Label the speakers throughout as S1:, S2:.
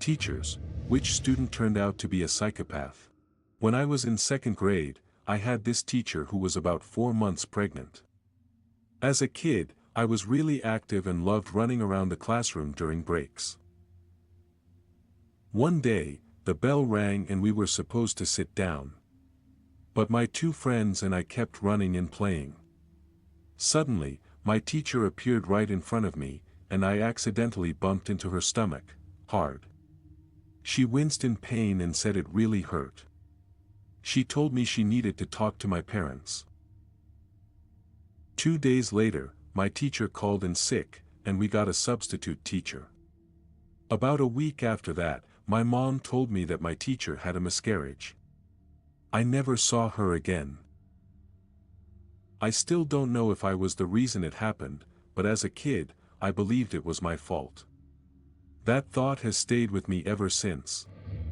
S1: Teachers, which student turned out to be a psychopath? When I was in second grade, I had this teacher who was about 4 months pregnant. As a kid, I was really active and loved running around the classroom during breaks. One day, the bell rang and we were supposed to sit down. But my 2 friends and I kept running and playing. Suddenly, my teacher appeared right in front of me, and I accidentally bumped into her stomach, hard. She winced in pain and said it really hurt. She told me she needed to talk to my parents. 2 days later, my teacher called in sick, and we got a substitute teacher. About a week after that, my mom told me that my teacher had a miscarriage. I never saw her again. I still don't know if I was the reason it happened, but as a kid, I believed it was my fault. That thought has stayed with me ever since.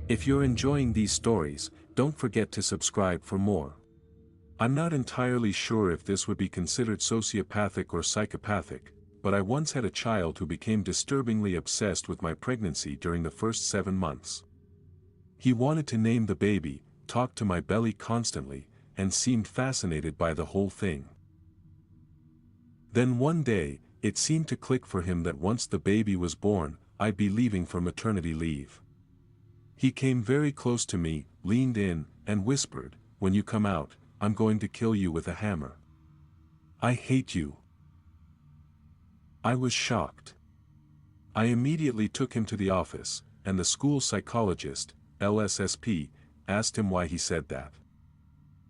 S1: If you're enjoying these stories, don't forget to subscribe for more. I'm not entirely sure if this would be considered sociopathic or psychopathic, but I once had a child who became disturbingly obsessed with my pregnancy during the first 7 months. He wanted to name the baby, talked to my belly constantly, and seemed fascinated by the whole thing. Then one day, it seemed to click for him that once the baby was born, I'd be leaving for maternity leave. He came very close to me, leaned in, and whispered, "When you come out, I'm going to kill you with a hammer. I hate you." I was shocked. I immediately took him to the office, and the school psychologist, LSSP, asked him why he said that.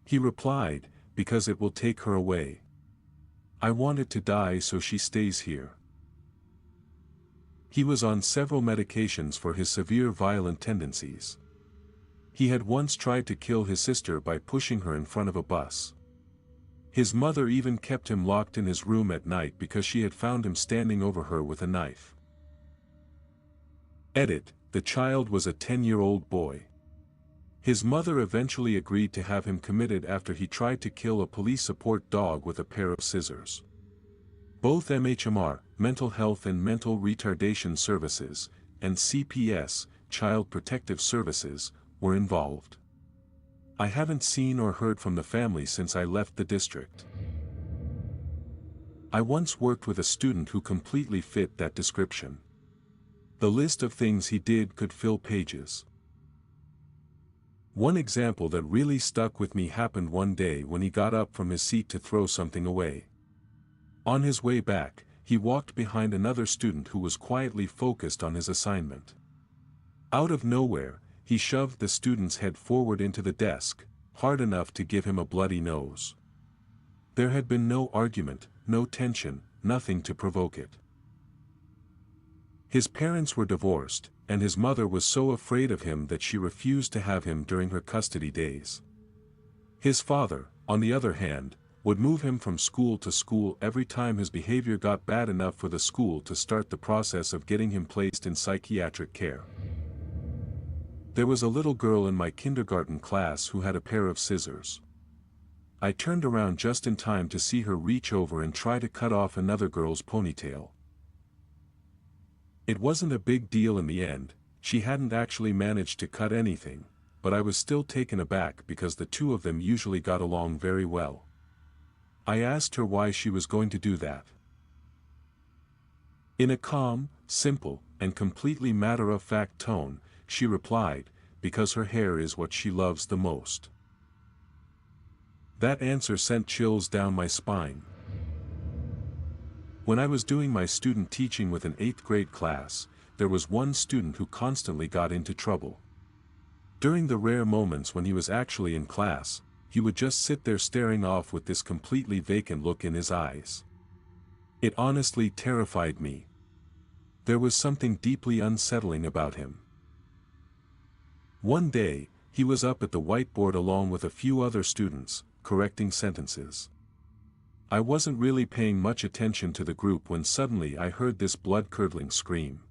S1: He replied, "Because it will take her away. I wanted to die so she stays here." He was on several medications for his severe violent tendencies. He had once tried to kill his sister by pushing her in front of a bus. His mother even kept him locked in his room at night because she had found him standing over her with a knife. Edit: the child was a 10-year-old boy. His mother eventually agreed to have him committed after he tried to kill a police support dog with a pair of scissors. Both MHMR, Mental Health and Mental Retardation Services, and CPS, Child Protective Services, were involved. I haven't seen or heard from the family since I left the district. I once worked with a student who completely fit that description. The list of things he did could fill pages. One example that really stuck with me happened one day when he got up from his seat to throw something away. On his way back, he walked behind another student who was quietly focused on his assignment. Out of nowhere, he shoved the student's head forward into the desk, hard enough to give him a bloody nose. There had been no argument, no tension, nothing to provoke it. His parents were divorced, and his mother was so afraid of him that she refused to have him during her custody days. His father, on the other hand, would move him from school to school every time his behavior got bad enough for the school to start the process of getting him placed in psychiatric care. There was a little girl in my kindergarten class who had a pair of scissors. I turned around just in time to see her reach over and try to cut off another girl's ponytail. It wasn't a big deal in the end, she hadn't actually managed to cut anything, but I was still taken aback because the two of them usually got along very well. I asked her why she was going to do that. In a calm, simple, and completely matter-of-fact tone, she replied, "Because her hair is what she loves the most." That answer sent chills down my spine. When I was doing my student teaching with an 8th grade class, there was one student who constantly got into trouble. During the rare moments when he was actually in class, he would just sit there staring off with this completely vacant look in his eyes. It honestly terrified me. There was something deeply unsettling about him. One day, he was up at the whiteboard along with a few other students, correcting sentences. I wasn't really paying much attention to the group when suddenly I heard this blood-curdling scream.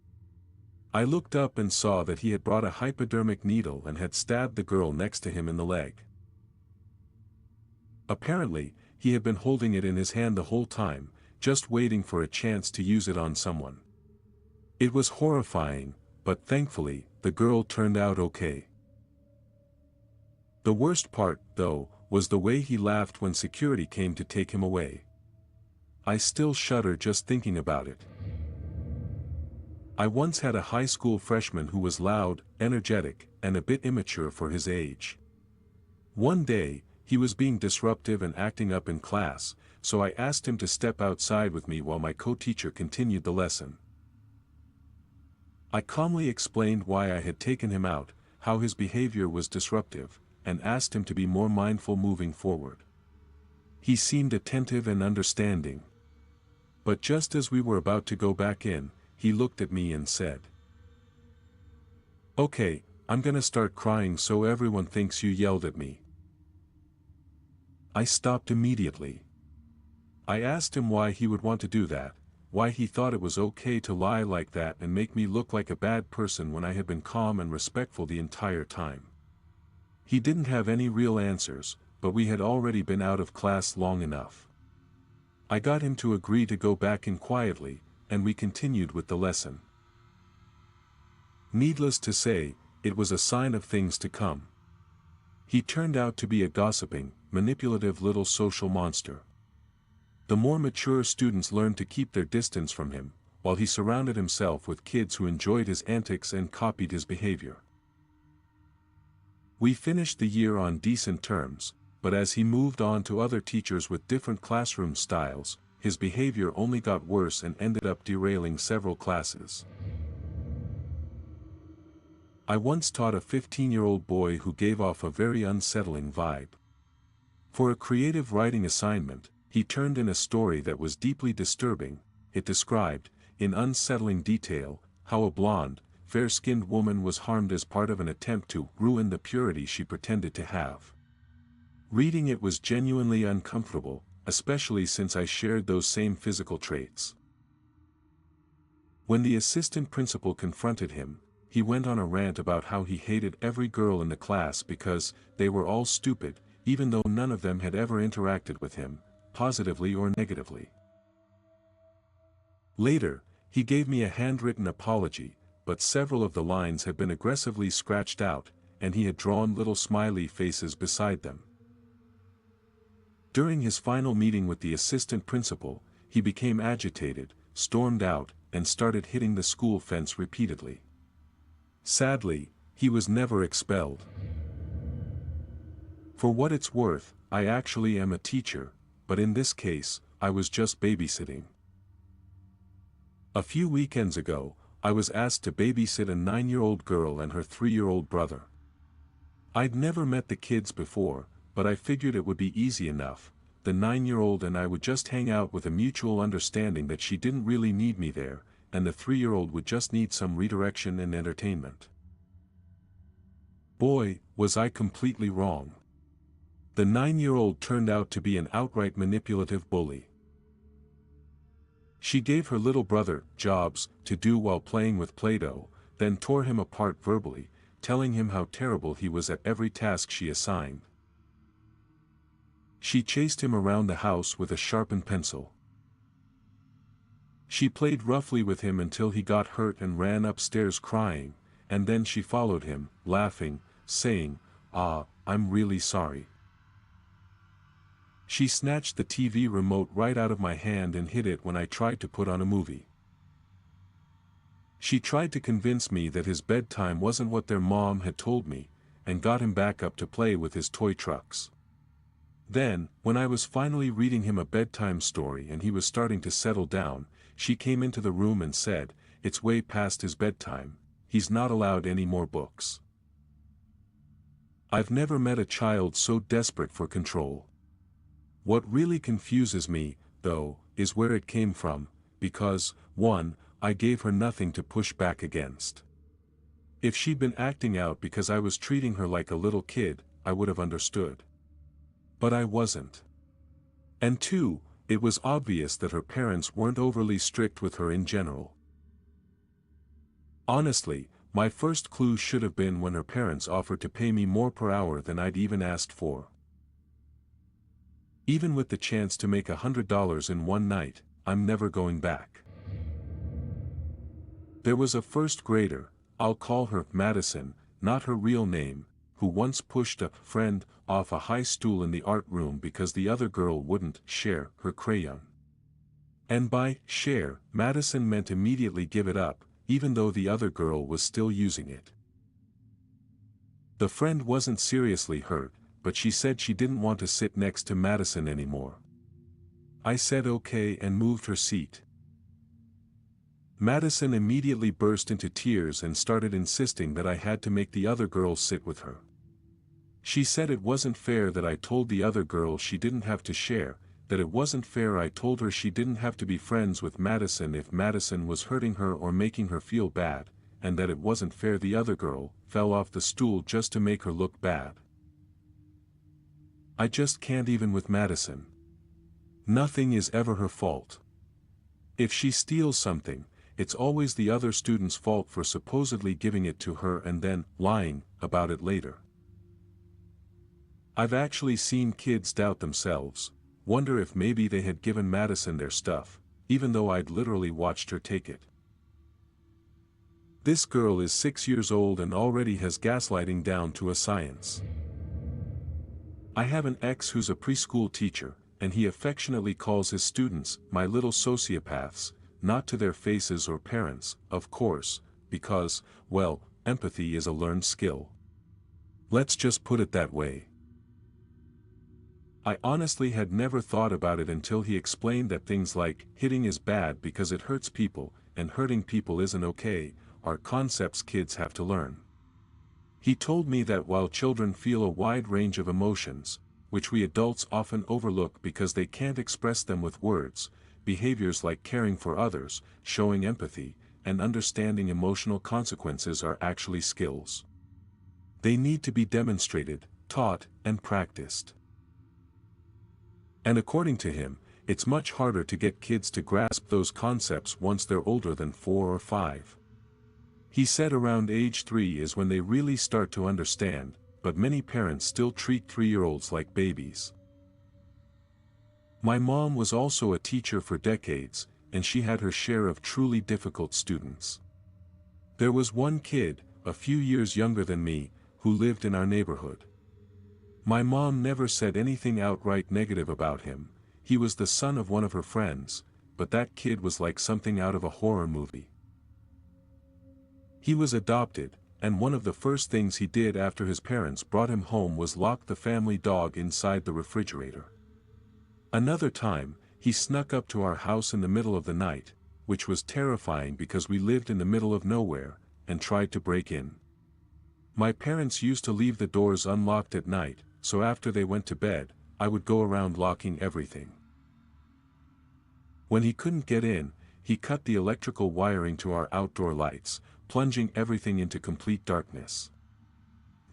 S1: I looked up and saw that he had brought a hypodermic needle and had stabbed the girl next to him in the leg. Apparently, he had been holding it in his hand the whole time, just waiting for a chance to use it on someone. It was horrifying, but thankfully, the girl turned out okay. The worst part, though, was the way he laughed when security came to take him away. I still shudder just thinking about it. I once had a high school freshman who was loud, energetic, and a bit immature for his age. One day, he was being disruptive and acting up in class, so I asked him to step outside with me while my co-teacher continued the lesson. I calmly explained why I had taken him out, how his behavior was disruptive, and asked him to be more mindful moving forward. He seemed attentive and understanding. But just as we were about to go back in, he looked at me and said, "Okay, I'm gonna start crying so everyone thinks you yelled at me." I stopped immediately. I asked him why he would want to do that, why he thought it was okay to lie like that and make me look like a bad person when I had been calm and respectful the entire time. He didn't have any real answers, but we had already been out of class long enough. I got him to agree to go back in quietly, and we continued with the lesson. Needless to say, it was a sign of things to come. He turned out to be a gossiping, manipulative little social monster. The more mature students learned to keep their distance from him, while he surrounded himself with kids who enjoyed his antics and copied his behavior. We finished the year on decent terms, but as he moved on to other teachers with different classroom styles, his behavior only got worse and ended up derailing several classes. I once taught a 15-year-old boy who gave off a very unsettling vibe. For a creative writing assignment, he turned in a story that was deeply disturbing. It described, in unsettling detail, how a blonde, fair-skinned woman was harmed as part of an attempt to ruin the purity she pretended to have. Reading it was genuinely uncomfortable, especially since I shared those same physical traits. When the assistant principal confronted him, he went on a rant about how he hated every girl in the class because they were all stupid, even though none of them had ever interacted with him, positively or negatively. Later, he gave me a handwritten apology, but several of the lines had been aggressively scratched out, and he had drawn little smiley faces beside them. During his final meeting with the assistant principal, he became agitated, stormed out, and started hitting the school fence repeatedly. Sadly, he was never expelled. For what it's worth, I actually am a teacher, but in this case, I was just babysitting. A few weekends ago, I was asked to babysit a 9-year-old girl and her 3-year-old brother. I'd never met the kids before, but I figured it would be easy enough. The 9-year-old and I would just hang out with a mutual understanding that she didn't really need me there, and the 3-year-old would just need some redirection and entertainment. Boy, was I completely wrong. The 9-year-old turned out to be an outright manipulative bully. She gave her little brother jobs to do while playing with Play-Doh, then tore him apart verbally, telling him how terrible he was at every task she assigned. She chased him around the house with a sharpened pencil. She played roughly with him until he got hurt and ran upstairs crying, and then she followed him, laughing, saying, "I'm really sorry." She snatched the TV remote right out of my hand and hid it when I tried to put on a movie. She tried to convince me that his bedtime wasn't what their mom had told me, and got him back up to play with his toy trucks. Then, when I was finally reading him a bedtime story and he was starting to settle down, she came into the room and said, "It's way past his bedtime, he's not allowed any more books." I've never met a child so desperate for control. What really confuses me, though, is where it came from, because, 1, I gave her nothing to push back against. If she'd been acting out because I was treating her like a little kid, I would have understood. But I wasn't. And 2, it was obvious that her parents weren't overly strict with her in general. Honestly, my first clue should have been when her parents offered to pay me more per hour than I'd even asked for. Even with the chance to make $100 in one night, I'm never going back. There was a first grader, I'll call her Madison, not her real name, who once pushed a friend off a high stool in the art room because the other girl wouldn't share her crayon. And by share, Madison meant immediately give it up, even though the other girl was still using it. The friend wasn't seriously hurt, but she said she didn't want to sit next to Madison anymore. I said okay and moved her seat. Madison immediately burst into tears and started insisting that I had to make the other girl sit with her. She said it wasn't fair that I told the other girl she didn't have to share, that it wasn't fair I told her she didn't have to be friends with Madison if Madison was hurting her or making her feel bad, and that it wasn't fair the other girl fell off the stool just to make her look bad. I just can't even with Madison. Nothing is ever her fault. If she steals something, it's always the other student's fault for supposedly giving it to her and then lying about it later. I've actually seen kids doubt themselves, wonder if maybe they had given Madison their stuff, even though I'd literally watched her take it. This girl is 6 years old and already has gaslighting down to a science. I have an ex who's a preschool teacher, and he affectionately calls his students my little sociopaths, not to their faces or parents, of course, because, well, empathy is a learned skill. Let's just put it that way. I honestly had never thought about it until he explained that things like hitting is bad because it hurts people, and hurting people isn't okay, are concepts kids have to learn. He told me that while children feel a wide range of emotions, which we adults often overlook because they can't express them with words, behaviors like caring for others, showing empathy, and understanding emotional consequences are actually skills. They need to be demonstrated, taught, and practiced. And according to him, it's much harder to get kids to grasp those concepts once they're older than 4 or 5. He said around age 3 is when they really start to understand, but many parents still treat 3-year-olds like babies. My mom was also a teacher for decades, and she had her share of truly difficult students. There was one kid, a few years younger than me, who lived in our neighborhood. My mom never said anything outright negative about him. He was the son of one of her friends, but that kid was like something out of a horror movie. He was adopted, and one of the first things he did after his parents brought him home was lock the family dog inside the refrigerator. Another time, he snuck up to our house in the middle of the night, which was terrifying because we lived in the middle of nowhere, and tried to break in. My parents used to leave the doors unlocked at night, so after they went to bed, I would go around locking everything. When he couldn't get in, he cut the electrical wiring to our outdoor lights, plunging everything into complete darkness.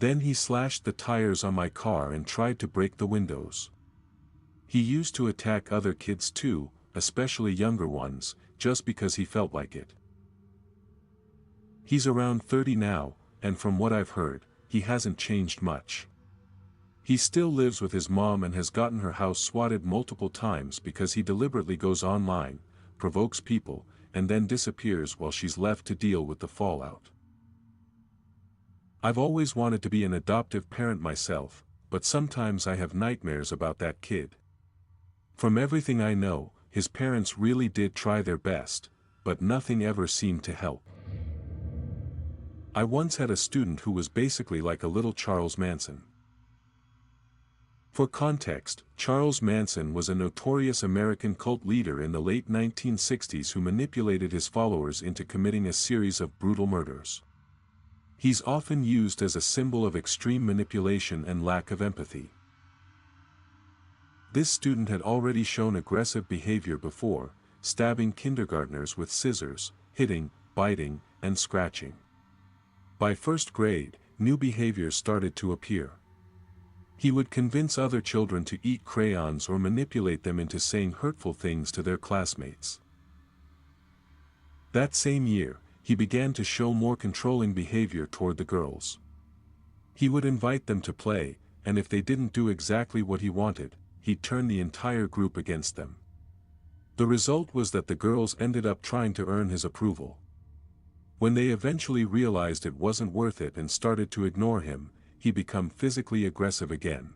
S1: Then he slashed the tires on my car and tried to break the windows. He used to attack other kids too, especially younger ones, just because he felt like it. He's around 30 now, and from what I've heard, he hasn't changed much. He still lives with his mom and has gotten her house swatted multiple times because he deliberately goes online, provokes people, and then disappears while she's left to deal with the fallout. I've always wanted to be an adoptive parent myself, but sometimes I have nightmares about that kid. From everything I know, his parents really did try their best, but nothing ever seemed to help. I once had a student who was basically like a little Charles Manson. For context, Charles Manson was a notorious American cult leader in the late 1960s who manipulated his followers into committing a series of brutal murders. He's often used as a symbol of extreme manipulation and lack of empathy. This student had already shown aggressive behavior before, stabbing kindergartners with scissors, hitting, biting, and scratching. By first grade, new behaviors started to appear. He would convince other children to eat crayons or manipulate them into saying hurtful things to their classmates. That same year, he began to show more controlling behavior toward the girls. He would invite them to play, and if they didn't do exactly what he wanted, he'd turn the entire group against them. The result was that the girls ended up trying to earn his approval. When they eventually realized it wasn't worth it and started to ignore him, he became physically aggressive again.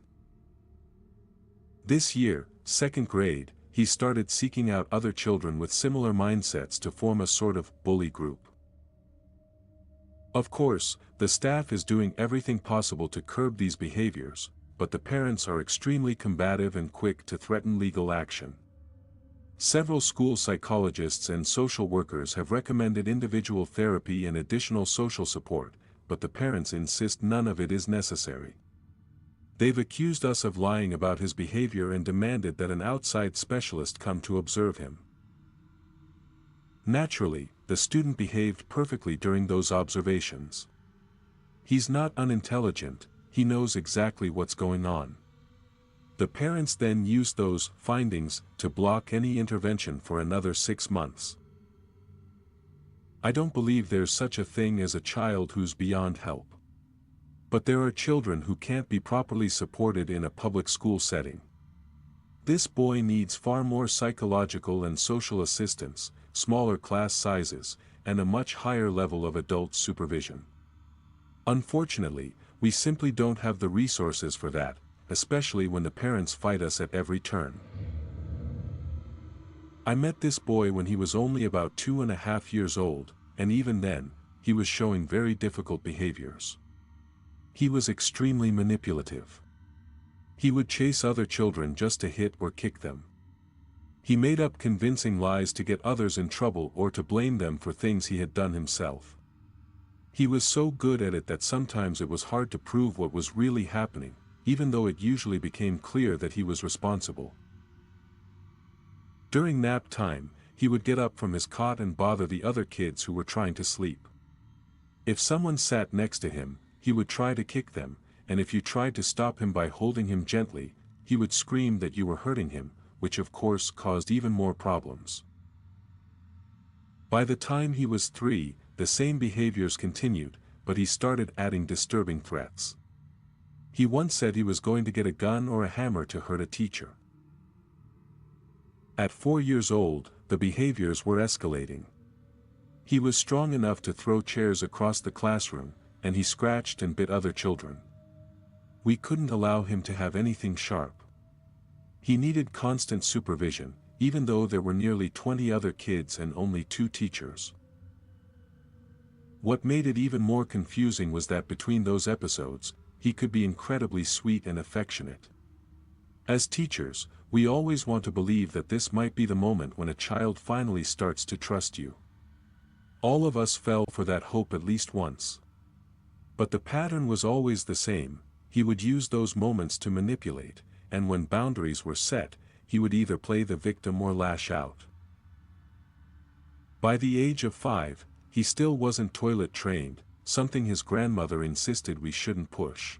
S1: This year, second grade, he started seeking out other children with similar mindsets to form a sort of bully group. Of course, the staff is doing everything possible to curb these behaviors, but the parents are extremely combative and quick to threaten legal action. Several school psychologists and social workers have recommended individual therapy and additional social support, but the parents insist none of it is necessary. They've accused us of lying about his behavior and demanded that an outside specialist come to observe him. Naturally, the student behaved perfectly during those observations. He's not unintelligent, he knows exactly what's going on. The parents then used those findings to block any intervention for another 6 months. I don't believe there's such a thing as a child who's beyond help. But there are children who can't be properly supported in a public school setting. This boy needs far more psychological and social assistance, smaller class sizes, and a much higher level of adult supervision. Unfortunately, we simply don't have the resources for that, especially when the parents fight us at every turn. I met this boy when he was only about 2.5 years old, and even then, he was showing very difficult behaviors. He was extremely manipulative. He would chase other children just to hit or kick them. He made up convincing lies to get others in trouble or to blame them for things he had done himself. He was so good at it that sometimes it was hard to prove what was really happening, even though it usually became clear that he was responsible. During nap time, he would get up from his cot and bother the other kids who were trying to sleep. If someone sat next to him, he would try to kick them, and if you tried to stop him by holding him gently, he would scream that you were hurting him, which of course caused even more problems. By the time he was 3, the same behaviors continued, but he started adding disturbing threats. He once said he was going to get a gun or a hammer to hurt a teacher. At 4 years old, the behaviors were escalating. He was strong enough to throw chairs across the classroom, and he scratched and bit other children. We couldn't allow him to have anything sharp. He needed constant supervision, even though there were nearly 20 other kids and only 2 teachers. What made it even more confusing was that between those episodes, he could be incredibly sweet and affectionate. As teachers, we always want to believe that this might be the moment when a child finally starts to trust you. All of us fell for that hope at least once. But the pattern was always the same. He would use those moments to manipulate, and when boundaries were set, he would either play the victim or lash out. By the age of 5, he still wasn't toilet trained, something his grandmother insisted we shouldn't push.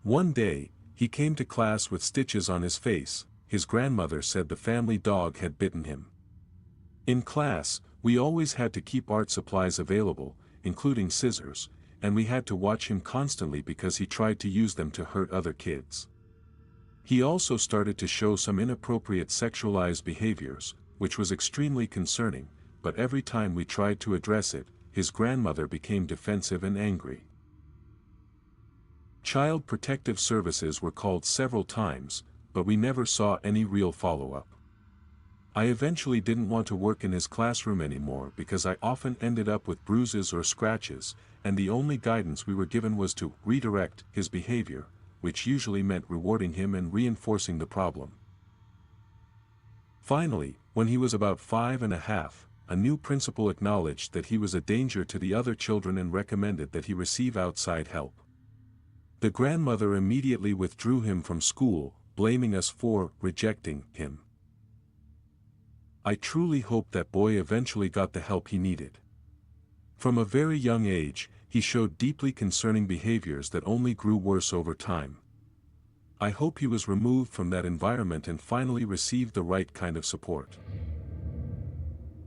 S1: One day, he came to class with stitches on his face. His grandmother said the family dog had bitten him. In class, we always had to keep art supplies available, including scissors, and we had to watch him constantly because he tried to use them to hurt other kids. He also started to show some inappropriate sexualized behaviors, which was extremely concerning, but every time we tried to address it, his grandmother became defensive and angry. Child Protective Services were called several times, but we never saw any real follow-up. I eventually didn't want to work in his classroom anymore because I often ended up with bruises or scratches, and the only guidance we were given was to redirect his behavior, which usually meant rewarding him and reinforcing the problem. Finally, when he was about 5.5, a new principal acknowledged that he was a danger to the other children and recommended that he receive outside help. The grandmother immediately withdrew him from school, blaming us for rejecting him. I truly hope that boy eventually got the help he needed. From a very young age, he showed deeply concerning behaviors that only grew worse over time. I hope he was removed from that environment and finally received the right kind of support.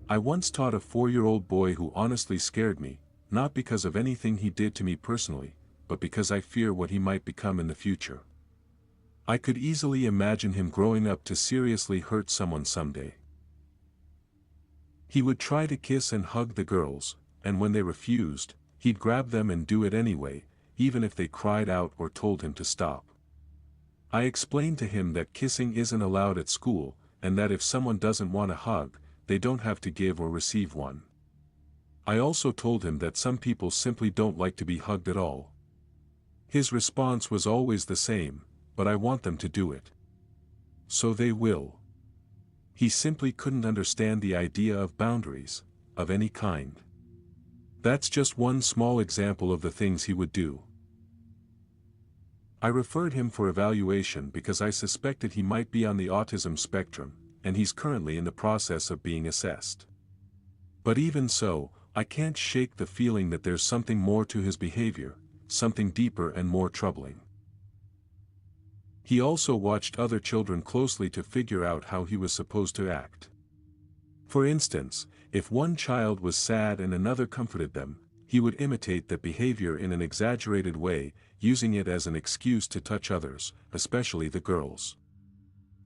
S1: I once taught a 4-year-old boy who honestly scared me, not because of anything he did to me personally, but because I fear what he might become in the future. I could easily imagine him growing up to seriously hurt someone someday. He would try to kiss and hug the girls, and when they refused, he'd grab them and do it anyway, even if they cried out or told him to stop. I explained to him that kissing isn't allowed at school, and that if someone doesn't want a hug, they don't have to give or receive one. I also told him that some people simply don't like to be hugged at all. His response was always the same, but I want them to do it. So they will. He simply couldn't understand the idea of boundaries, of any kind. That's just one small example of the things he would do. I referred him for evaluation because I suspected he might be on the autism spectrum, and he's currently in the process of being assessed. But even so, I can't shake the feeling that there's something more to his behavior, something deeper and more troubling. He also watched other children closely to figure out how he was supposed to act. For instance, if one child was sad and another comforted them, he would imitate that behavior in an exaggerated way, using it as an excuse to touch others, especially the girls.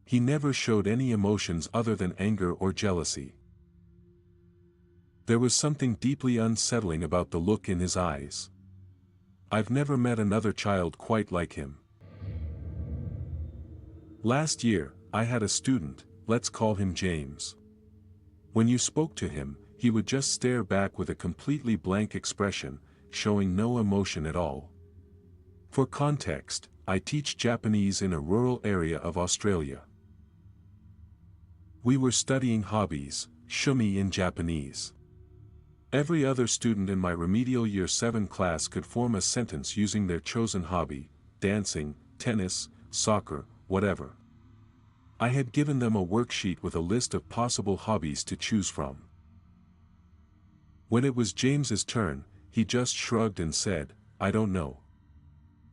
S1: He never showed any emotions other than anger or jealousy. There was something deeply unsettling about the look in his eyes. I've never met another child quite like him. Last year, I had a student, let's call him James. When you spoke to him, he would just stare back with a completely blank expression, showing no emotion at all. For context, I teach Japanese in a rural area of Australia. We were studying hobbies, shumi in Japanese. Every other student in my remedial Year 7 class could form a sentence using their chosen hobby, dancing, tennis, soccer, whatever. I had given them a worksheet with a list of possible hobbies to choose from. When it was James's turn, he just shrugged and said, "I don't know."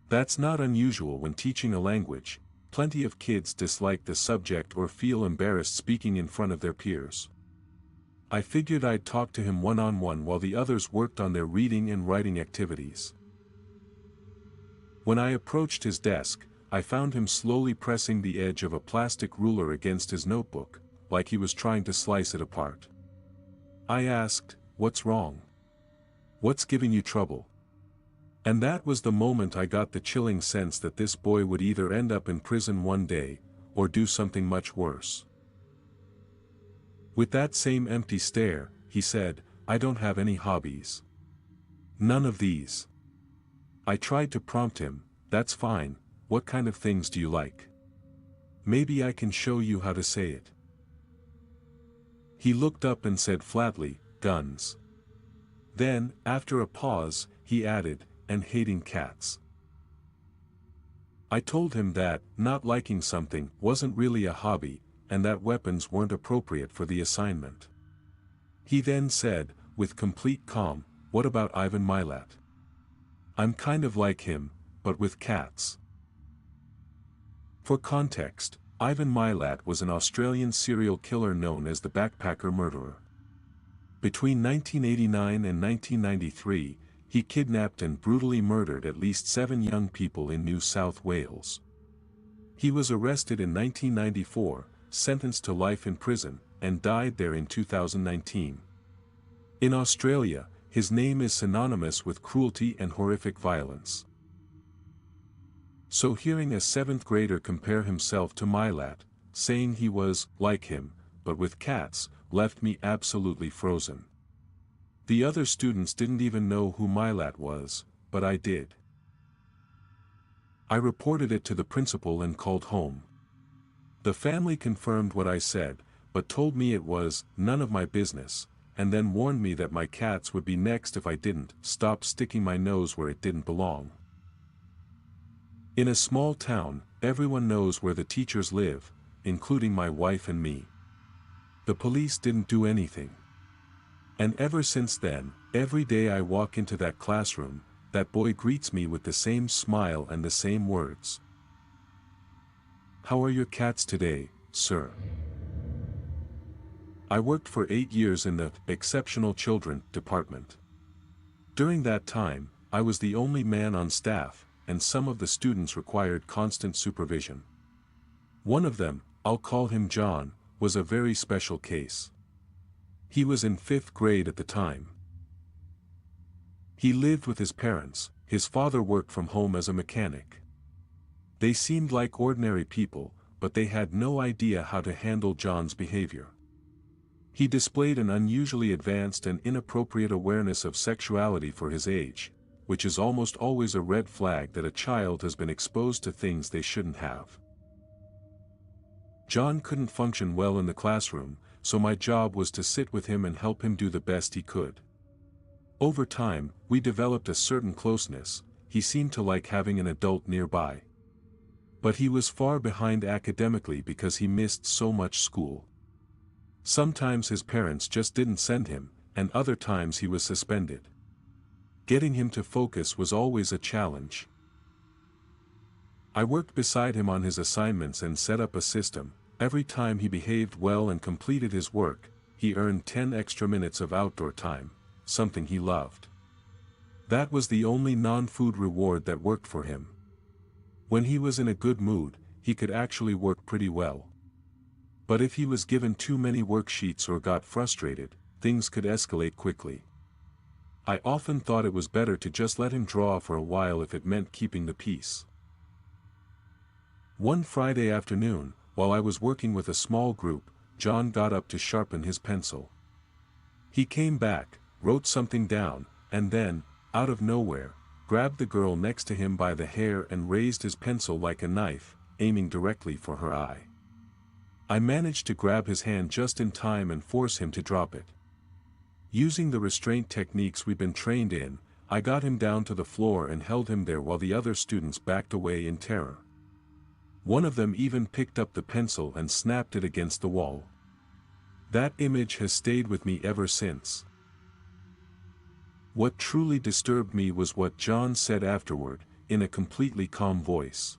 S1: That's not unusual when teaching a language. Plenty of kids dislike the subject or feel embarrassed speaking in front of their peers. I figured I'd talk to him one-on-one while the others worked on their reading and writing activities. When I approached his desk, I found him slowly pressing the edge of a plastic ruler against his notebook, like he was trying to slice it apart. I asked, "What's wrong? What's giving you trouble?" And that was the moment I got the chilling sense that this boy would either end up in prison one day, or do something much worse. With that same empty stare, he said, "I don't have any hobbies. None of these." I tried to prompt him, "That's fine, what kind of things do you like? Maybe I can show you how to say it." He looked up and said flatly, "Guns." Then, after a pause, he added, "And hating cats." I told him that, not liking something wasn't really a hobby, and that weapons weren't appropriate for the assignment. He then said, with complete calm, "What about Ivan Milat? I'm kind of like him, but with cats." For context, Ivan Milat was an Australian serial killer known as the Backpacker Murderer. Between 1989 and 1993, he kidnapped and brutally murdered at least 7 young people in New South Wales. He was arrested in 1994, sentenced to life in prison, and died there in 2019. In Australia, his name is synonymous with cruelty and horrific violence. So hearing a 7th grader compare himself to Milat, saying he was like him, but with cats, left me absolutely frozen. The other students didn't even know who Milat was, but I did. I reported it to the principal and called home. The family confirmed what I said, but told me it was none of my business, and then warned me that my cats would be next if I didn't stop sticking my nose where it didn't belong. In a small town, everyone knows where the teachers live, including my wife and me. The police didn't do anything. And ever since then, every day I walk into that classroom, that boy greets me with the same smile and the same words. "How are your cats today, sir?" I worked for 8 years in the Exceptional Children department. During that time, I was the only man on staff, and some of the students required constant supervision. One of them, I'll call him John, was a very special case. He was in 5th grade at the time. He lived with his parents, his father worked from home as a mechanic. They seemed like ordinary people, but they had no idea how to handle John's behavior. He displayed an unusually advanced and inappropriate awareness of sexuality for his age, which is almost always a red flag that a child has been exposed to things they shouldn't have. John couldn't function well in the classroom, so my job was to sit with him and help him do the best he could. Over time, we developed a certain closeness. He seemed to like having an adult nearby. But he was far behind academically because he missed so much school. Sometimes his parents just didn't send him, and other times he was suspended. Getting him to focus was always a challenge. I worked beside him on his assignments and set up a system. Every time he behaved well and completed his work, he earned 10 extra minutes of outdoor time, something he loved. That was the only non-food reward that worked for him. When he was in a good mood, he could actually work pretty well. But if he was given too many worksheets or got frustrated, things could escalate quickly. I often thought it was better to just let him draw for a while if it meant keeping the peace. One Friday afternoon, while I was working with a small group, John got up to sharpen his pencil. He came back, wrote something down, and then, out of nowhere, grabbed the girl next to him by the hair and raised his pencil like a knife, aiming directly for her eye. I managed to grab his hand just in time and force him to drop it. Using the restraint techniques we've been trained in, I got him down to the floor and held him there while the other students backed away in terror. One of them even picked up the pencil and snapped it against the wall. That image has stayed with me ever since. What truly disturbed me was what John said afterward, in a completely calm voice.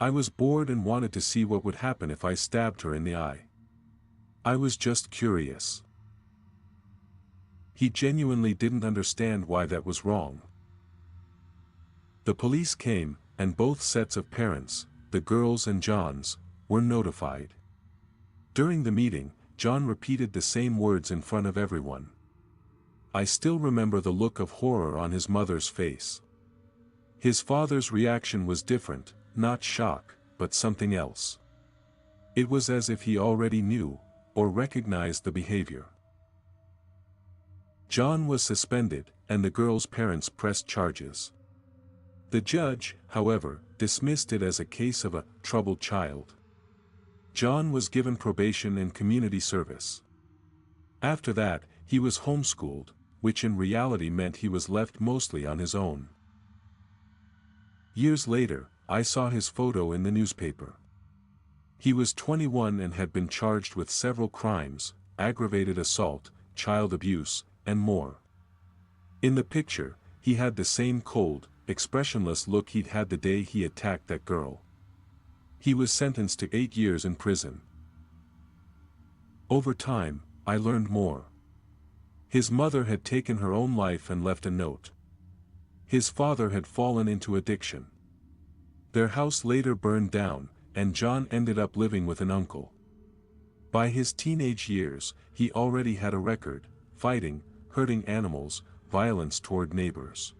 S1: "I was bored and wanted to see what would happen if I stabbed her in the eye. I was just curious." He genuinely didn't understand why that was wrong. The police came, and both sets of parents, the girls and John's, were notified. During the meeting, John repeated the same words in front of everyone. I still remember the look of horror on his mother's face. His father's reaction was different, not shock, but something else. It was as if he already knew, or recognized the behavior. John was suspended, and the girl's parents pressed charges. The judge, however, dismissed it as a case of a troubled child. John was given probation and community service. After that, he was homeschooled, which in reality meant he was left mostly on his own. Years later, I saw his photo in the newspaper. He was 21 and had been charged with several crimes, aggravated assault, child abuse, and more. In the picture, he had the same cold, expressionless look he'd had the day he attacked that girl. He was sentenced to 8 years in prison. Over time, I learned more. His mother had taken her own life and left a note. His father had fallen into addiction. Their house later burned down, and John ended up living with an uncle. By his teenage years, he already had a record: fighting, hurting animals, violence toward neighbors.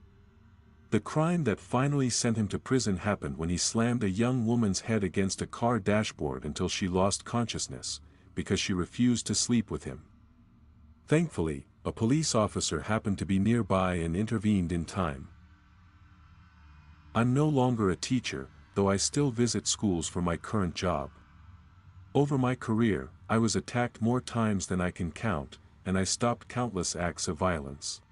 S1: The crime that finally sent him to prison happened when he slammed a young woman's head against a car dashboard until she lost consciousness, because she refused to sleep with him. Thankfully, a police officer happened to be nearby and intervened in time. I'm no longer a teacher, though I still visit schools for my current job. Over my career, I was attacked more times than I can count, and I stopped countless acts of violence.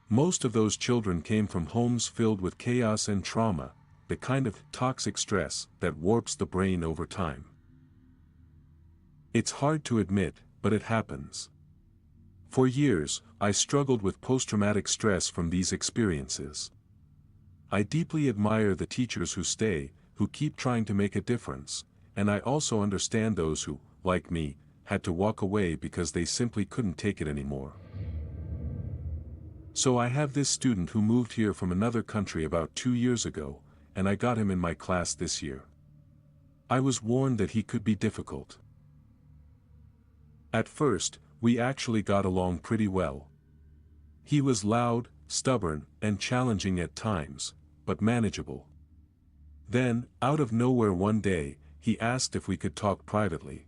S1: Most of those children came from homes filled with chaos and trauma, the kind of toxic stress that warps the brain over time. It's hard to admit, but it happens. For years, I struggled with post-traumatic stress from these experiences. I deeply admire the teachers who stay, who keep trying to make a difference, and I also understand those who, like me, had to walk away because they simply couldn't take it anymore. So I have this student who moved here from another country about 2 years ago, and I got him in my class this year. I was warned that he could be difficult. At first, we actually got along pretty well. He was loud, stubborn, and challenging at times, but manageable. Then, out of nowhere one day, he asked if we could talk privately.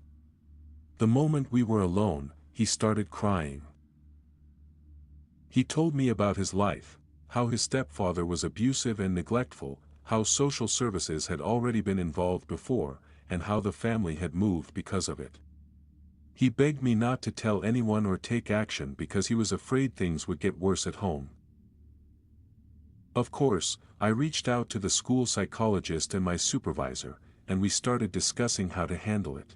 S1: The moment we were alone, he started crying. He told me about his life, how his stepfather was abusive and neglectful, how social services had already been involved before, and how the family had moved because of it. He begged me not to tell anyone or take action because he was afraid things would get worse at home. Of course, I reached out to the school psychologist and my supervisor, and we started discussing how to handle it.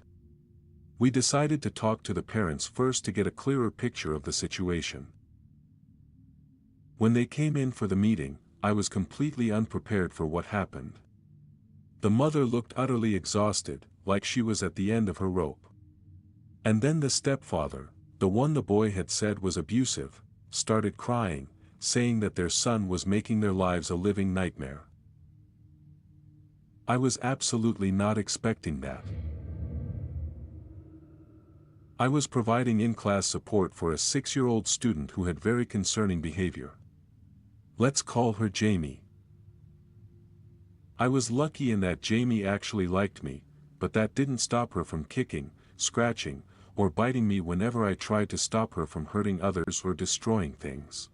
S1: We decided to talk to the parents first to get a clearer picture of the situation. When they came in for the meeting, I was completely unprepared for what happened. The mother looked utterly exhausted, like she was at the end of her rope. And then the stepfather, the one the boy had said was abusive, started crying, saying that their son was making their lives a living nightmare. I was absolutely not expecting that. I was providing in-class support for a 6-year-old student who had very concerning behavior. Let's call her Jamie. I was lucky in that Jamie actually liked me, but that didn't stop her from kicking, scratching, or biting me whenever I tried to stop her from hurting others or destroying things.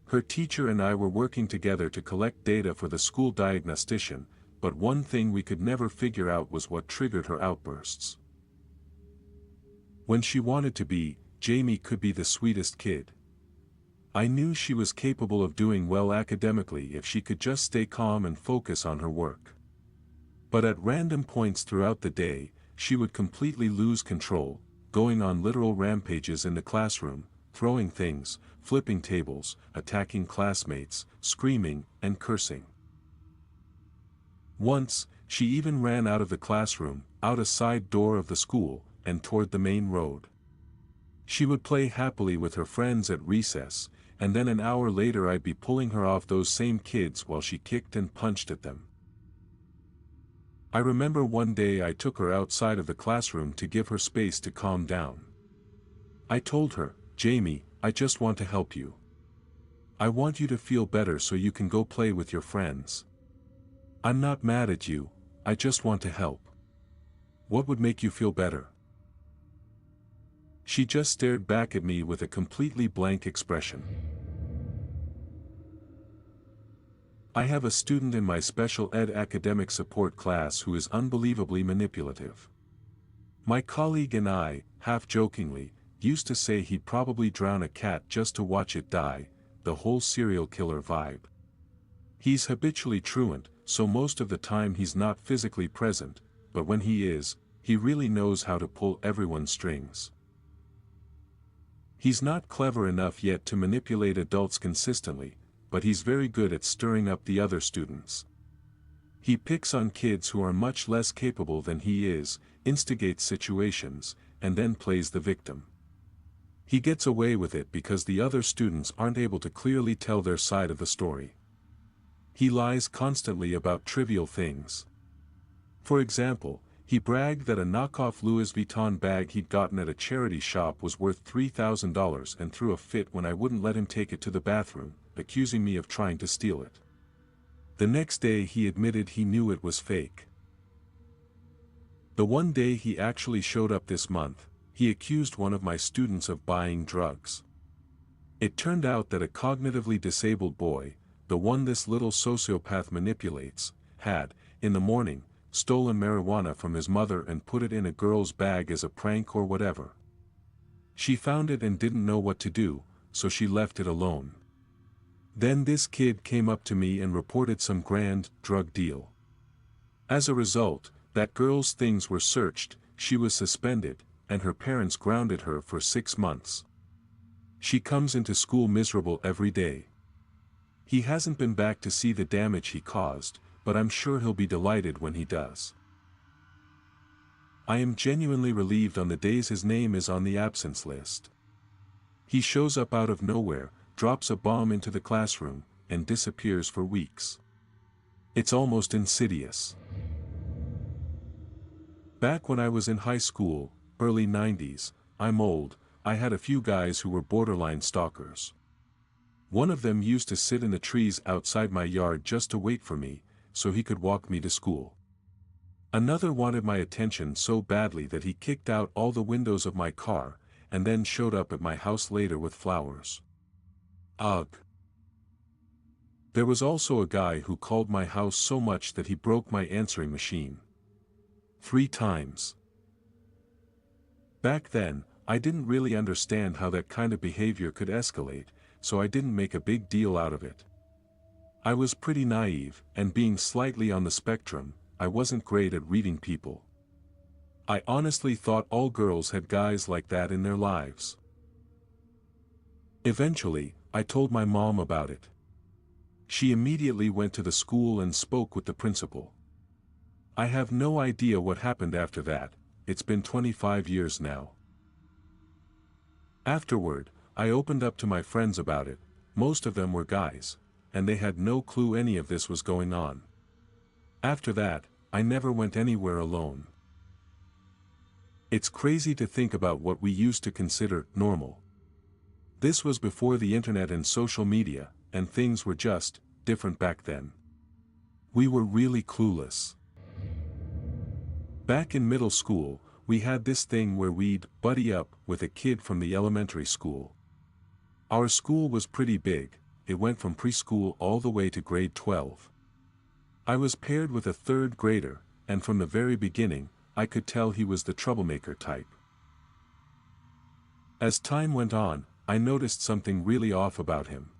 S1: Her teacher and I were working together to collect data for the school diagnostician, but one thing we could never figure out was what triggered her outbursts. When she wanted to be, Jamie could be the sweetest kid. I knew she was capable of doing well academically if she could just stay calm and focus on her work. But at random points throughout the day, she would completely lose control, going on literal rampages in the classroom, throwing things, flipping tables, attacking classmates, screaming, and cursing. Once, she even ran out of the classroom, out a side door of the school, and toward the main road. She would play happily with her friends at recess, and then an hour later I'd be pulling her off those same kids while she kicked and punched at them. I remember one day I took her outside of the classroom to give her space to calm down. I told her, "Jamie, I just want to help you. I want you to feel better so you can go play with your friends. I'm not mad at you, I just want to help. What would make you feel better?" She just stared back at me with a completely blank expression. I have a student in my special ed academic support class who is unbelievably manipulative. My colleague and I, half-jokingly, used to say he'd probably drown a cat just to watch it die, the whole serial killer vibe. He's habitually truant, so most of the time he's not physically present, but when he is, he really knows how to pull everyone's strings. He's not clever enough yet to manipulate adults consistently, but he's very good at stirring up the other students. He picks on kids who are much less capable than he is, instigates situations, and then plays the victim. He gets away with it because the other students aren't able to clearly tell their side of the story. He lies constantly about trivial things. For example, he bragged that a knockoff Louis Vuitton bag he'd gotten at a charity shop was worth $3,000 and threw a fit when I wouldn't let him take it to the bathroom, accusing me of trying to steal it. The next day he admitted he knew it was fake. The one day he actually showed up this month, he accused one of my students of buying drugs. It turned out that a cognitively disabled boy, the one this little sociopath manipulates, had, in the morning, stolen marijuana from his mother and put it in a girl's bag as a prank or whatever. She found it and didn't know what to do, so she left it alone. Then this kid came up to me and reported some grand drug deal. As a result, that girl's things were searched, she was suspended, and her parents grounded her for 6 months. She comes into school miserable every day. He hasn't been back to see the damage he caused, but I'm sure he'll be delighted when he does. I am genuinely relieved on the days his name is on the absence list. He shows up out of nowhere, drops a bomb into the classroom, and disappears for weeks. It's almost insidious. Back when I was in high school, early 90s, I'm old, I had a few guys who were borderline stalkers. One of them used to sit in the trees outside my yard just to wait for me, so he could walk me to school. Another wanted my attention so badly that he kicked out all the windows of my car, and then showed up at my house later with flowers. Ugh. There was also a guy who called my house so much that he broke my answering machine 3 times. Back then, I didn't really understand how that kind of behavior could escalate, so I didn't make a big deal out of it. I was pretty naive, and being slightly on the spectrum, I wasn't great at reading people. I honestly thought all girls had guys like that in their lives. Eventually, I told my mom about it. She immediately went to the school and spoke with the principal. I have no idea what happened after that. It's been 25 years now. Afterward, I opened up to my friends about it. Most of them were guys, and they had no clue any of this was going on. After that, I never went anywhere alone. It's crazy to think about what we used to consider normal. This was before the internet and social media, and things were just different back then. We were really clueless. Back in middle school, we had this thing where we'd buddy up with a kid from the elementary school. Our school was pretty big, it went from preschool all the way to grade 12. I was paired with a 3rd grader, and from the very beginning, I could tell he was the troublemaker type. As time went on, I noticed something really off about him.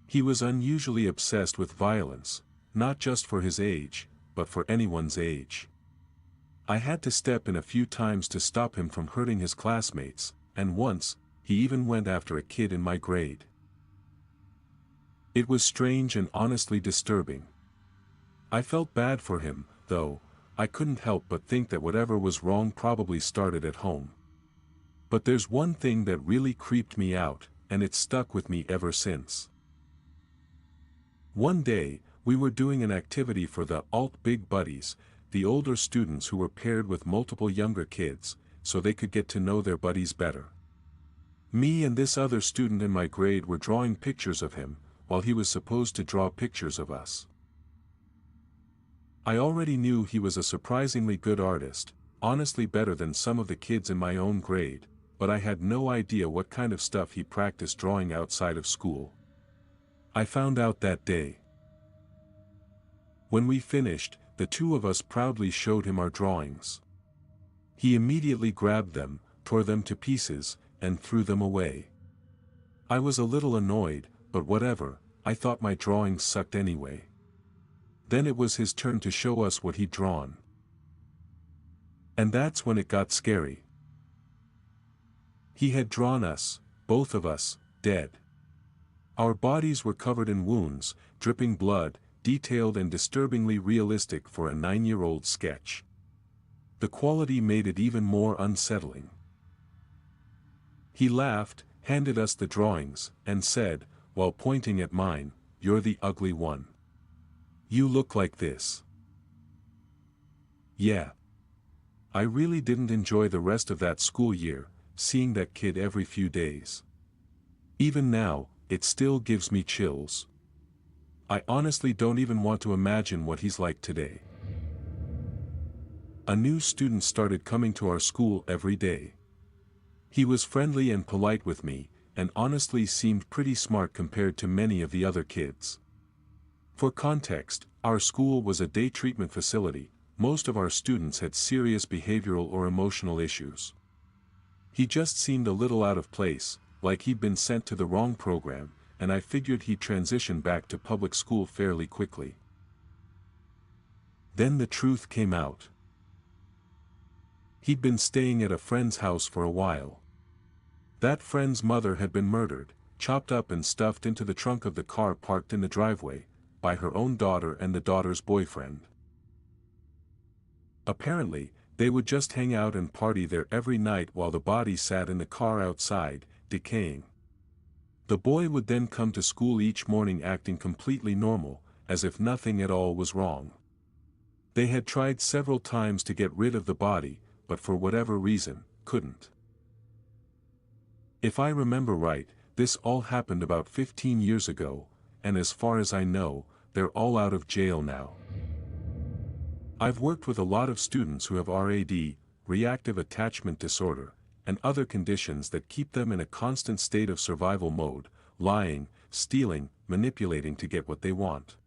S1: He was unusually obsessed with violence, not just for his age, but for anyone's age. I had to step in a few times to stop him from hurting his classmates, and once, he even went after a kid in my grade. It was strange and honestly disturbing. I felt bad for him, though. I couldn't help but think that whatever was wrong probably started at home. But there's one thing that really creeped me out, and it's stuck with me ever since. One day, we were doing an activity for the Big Buddies, the older students who were paired with multiple younger kids, so they could get to know their buddies better. Me and this other student in my grade were drawing pictures of him, while he was supposed to draw pictures of us. I already knew he was a surprisingly good artist, honestly better than some of the kids in my own grade, but I had no idea what kind of stuff he practiced drawing outside of school. I found out that day. When we finished, the two of us proudly showed him our drawings. He immediately grabbed them, tore them to pieces, and threw them away. I was a little annoyed, but whatever, I thought my drawings sucked anyway. Then it was his turn to show us what he'd drawn. And that's when it got scary. He had drawn us, both of us, dead. Our bodies were covered in wounds, dripping blood, detailed and disturbingly realistic for a 9-year-old sketch. The quality made it even more unsettling. He laughed, handed us the drawings, and said, while pointing at mine, "You're the ugly one. You look like this." Yeah. I really didn't enjoy the rest of that school year, seeing that kid every few days. Even now, it still gives me chills. I honestly don't even want to imagine what he's like today. A new student started coming to our school every day. He was friendly and polite with me, and honestly seemed pretty smart compared to many of the other kids. For context, our school was a day treatment facility. Most of our students had serious behavioral or emotional issues. He just seemed a little out of place, like he'd been sent to the wrong program, and I figured he'd transition back to public school fairly quickly. Then the truth came out. He'd been staying at a friend's house for a while. That friend's mother had been murdered, chopped up and stuffed into the trunk of the car parked in the driveway, by her own daughter and the daughter's boyfriend. Apparently, they would just hang out and party there every night while the body sat in the car outside, decaying. The boy would then come to school each morning acting completely normal, as if nothing at all was wrong. They had tried several times to get rid of the body, but for whatever reason, couldn't. If I remember right, This all happened about 15 years ago, and as far as I know, they're all out of jail now. I've worked with a lot of students who have RAD, reactive attachment disorder, and other conditions that keep them in a constant state of survival mode, lying, stealing, manipulating to get what they want.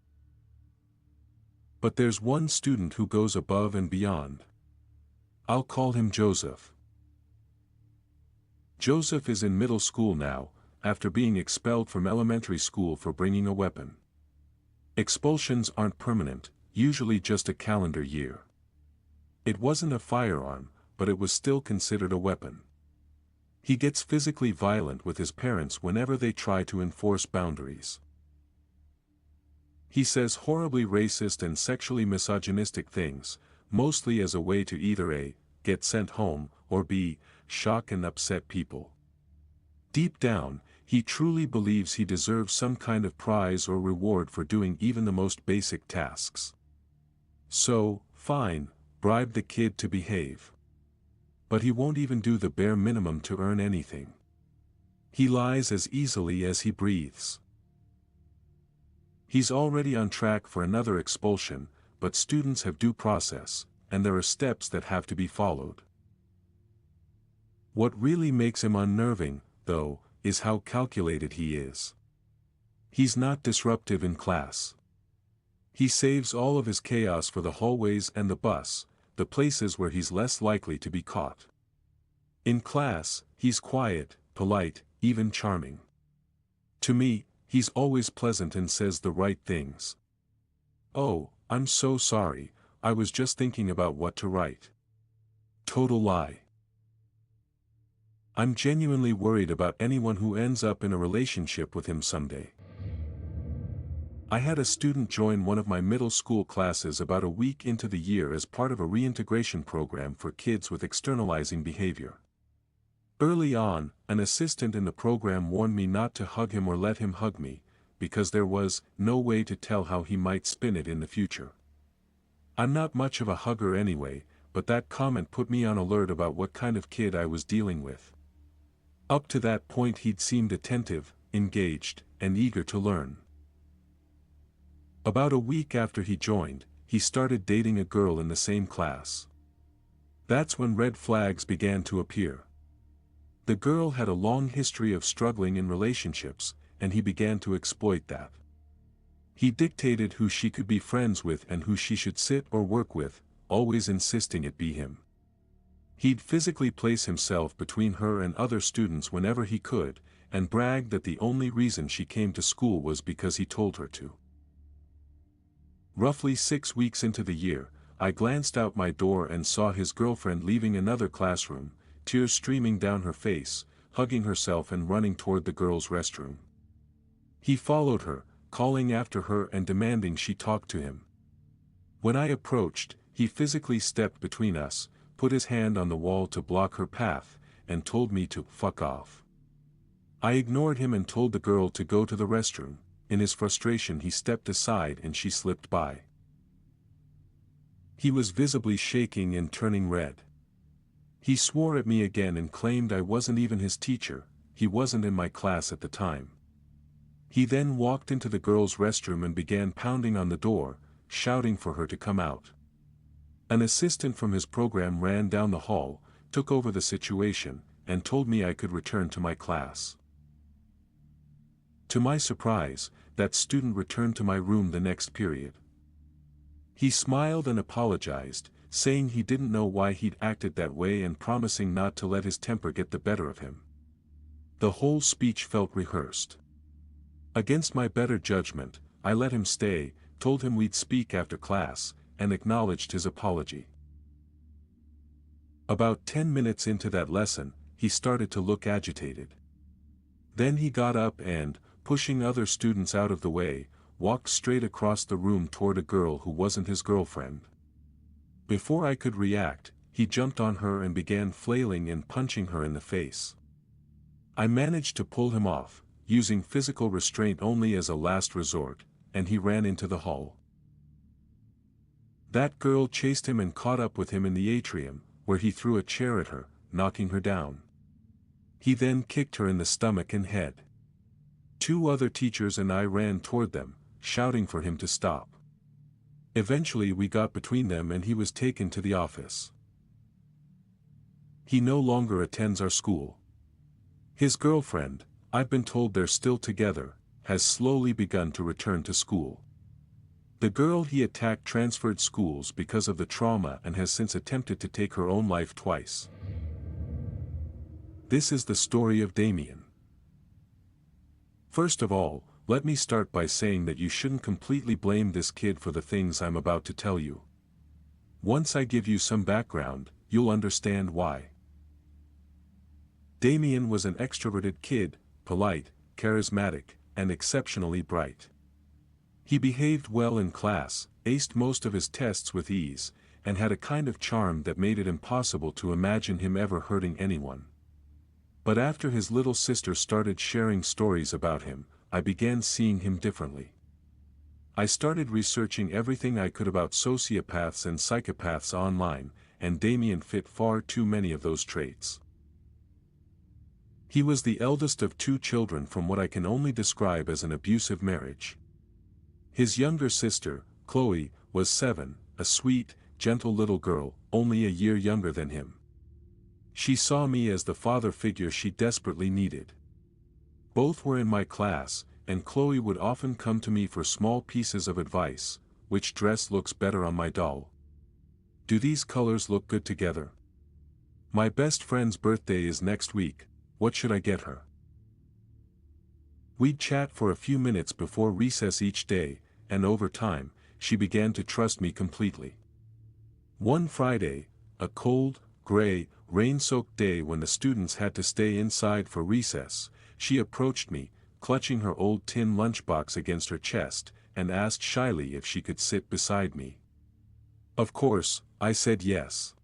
S1: But there's one student who goes above and beyond. I'll call him Joseph. Joseph is in middle school now, after being expelled from elementary school for bringing a weapon. Expulsions aren't permanent, usually just a calendar year. It wasn't a firearm, but it was still considered a weapon. He gets physically violent with his parents whenever they try to enforce boundaries. He says horribly racist and sexually misogynistic things, mostly as a way to either A, get sent home, or B, shock and upset people. Deep down, he truly believes he deserves some kind of prize or reward for doing even the most basic tasks. So, fine, bribe the kid to behave. But he won't even do the bare minimum to earn anything. He lies as easily as he breathes. He's already on track for another expulsion, but students have due process, and there are steps that have to be followed. What really makes him unnerving, though, is how calculated he is. He's not disruptive in class. He saves all of his chaos for the hallways and the bus, the places where he's less likely to be caught. In class, he's quiet, polite, even charming. To me, he's always pleasant and says the right things. "Oh, I'm so sorry, I was just thinking about what to write." Total lie. I'm genuinely worried about anyone who ends up in a relationship with him someday. I had a student join one of my middle school classes about a week into the year as part of a reintegration program for kids with externalizing behavior. Early on, an assistant in the program warned me not to hug him or let him hug me, because there was no way to tell how he might spin it in the future. I'm not much of a hugger anyway, but that comment put me on alert about what kind of kid I was dealing with. Up to that point he'd seemed attentive, engaged, and eager to learn. About a week after he joined, he started dating a girl in the same class. That's when red flags began to appear. The girl had a long history of struggling in relationships, and he began to exploit that. He dictated who she could be friends with and who she should sit or work with, always insisting it be him. He'd physically place himself between her and other students whenever he could, and bragged that the only reason she came to school was because he told her to. Roughly 6 weeks into the year, I glanced out my door and saw his girlfriend leaving another classroom, tears streaming down her face, hugging herself and running toward the girls' restroom. He followed her, calling after her and demanding she talk to him. When I approached, he physically stepped between us, put his hand on the wall to block her path, and told me to fuck off. I ignored him and told the girl to go to the restroom. In his frustration he stepped aside and she slipped by. He was visibly shaking and turning red. He swore at me again and claimed I wasn't even his teacher, he wasn't in my class at the time. He then walked into the girls' restroom and began pounding on the door, shouting for her to come out. An assistant from his program ran down the hall, took over the situation, and told me I could return to my class. To my surprise, that student returned to my room the next period. He smiled and apologized, saying he didn't know why he'd acted that way and promising not to let his temper get the better of him. The whole speech felt rehearsed. Against my better judgment, I let him stay, told him we'd speak after class, and acknowledged his apology. About 10 minutes into that lesson, he started to look agitated. Then he got up and, pushing other students out of the way, walked straight across the room toward a girl who wasn't his girlfriend. Before I could react, he jumped on her and began flailing and punching her in the face. I managed to pull him off, using physical restraint only as a last resort, and he ran into the hall. That girl chased him and caught up with him in the atrium, where he threw a chair at her, knocking her down. He then kicked her in the stomach and head. 2 other teachers and I ran toward them, shouting for him to stop. Eventually we got between them and he was taken to the office. He no longer attends our school. His girlfriend, I've been told they're still together, has slowly begun to return to school. The girl he attacked transferred schools because of the trauma and has since attempted to take her own life twice. This is the story of Damien. First of all, let me start by saying that you shouldn't completely blame this kid for the things I'm about to tell you. Once I give you some background, you'll understand why. Damien was an extroverted kid, polite, charismatic, and exceptionally bright. He behaved well in class, aced most of his tests with ease, and had a kind of charm that made it impossible to imagine him ever hurting anyone. But after his little sister started sharing stories about him, I began seeing him differently. I started researching everything I could about sociopaths and psychopaths online, and Damien fit far too many of those traits. He was the eldest of 2 children from what I can only describe as an abusive marriage. His younger sister, Chloe, was 7, a sweet, gentle little girl, only a year younger than him. She saw me as the father figure she desperately needed. Both were in my class, and Chloe would often come to me for small pieces of advice: which dress looks better on my doll? Do these colors look good together? My best friend's birthday is next week, what should I get her? We'd chat for a few minutes before recess each day, and over time, she began to trust me completely. One Friday, a cold, gray, rain-soaked day when the students had to stay inside for recess, she approached me, clutching her old tin lunchbox against her chest, and asked shyly if she could sit beside me. Of course, I said yes.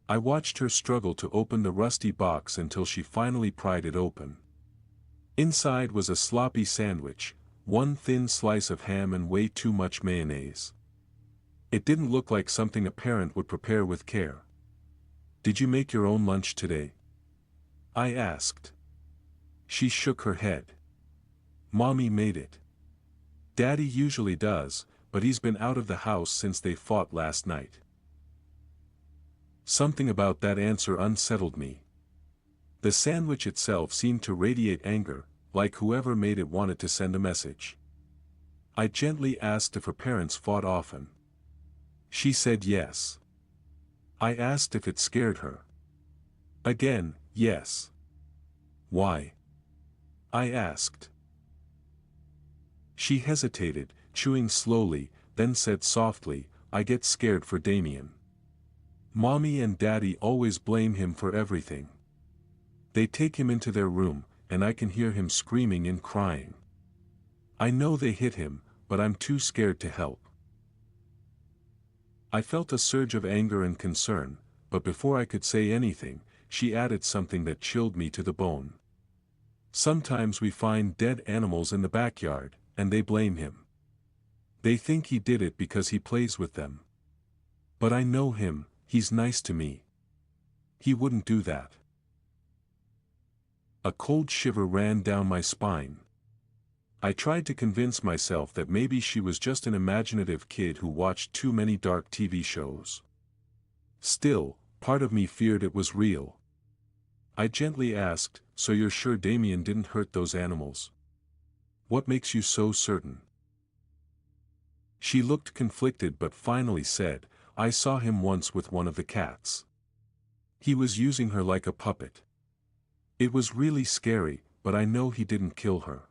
S1: I watched her struggle to open the rusty box until she finally pried it open. Inside was a sloppy sandwich, one thin slice of ham and way too much mayonnaise. It didn't look like something a parent would prepare with care. "Did you make your own lunch today?" I asked. She shook her head. "Mommy made it. Daddy usually does, but he's been out of the house since they fought last night." Something about that answer unsettled me. The sandwich itself seemed to radiate anger, like whoever made it wanted to send a message. I gently asked if her parents fought often. She said yes. I asked if it scared her. Again, yes. "Why?" I asked. She hesitated, chewing slowly, then said softly, "I get scared for Damien. Mommy and Daddy always blame him for everything. They take him into their room, and I can hear him screaming and crying. I know they hit him, but I'm too scared to help." I felt a surge of anger and concern, but before I could say anything, she added something that chilled me to the bone. "Sometimes we find dead animals in the backyard, and they blame him. They think he did it because he plays with them. But I know him, he's nice to me. He wouldn't do that." A cold shiver ran down my spine. I tried to convince myself that maybe she was just an imaginative kid who watched too many dark TV shows. Still, part of me feared it was real. I gently asked, "So you're sure Damien didn't hurt those animals? What makes you so certain?" She looked conflicted but finally said, "I saw him once with one of the cats. He was using her like a puppet. It was really scary, but I know he didn't kill her."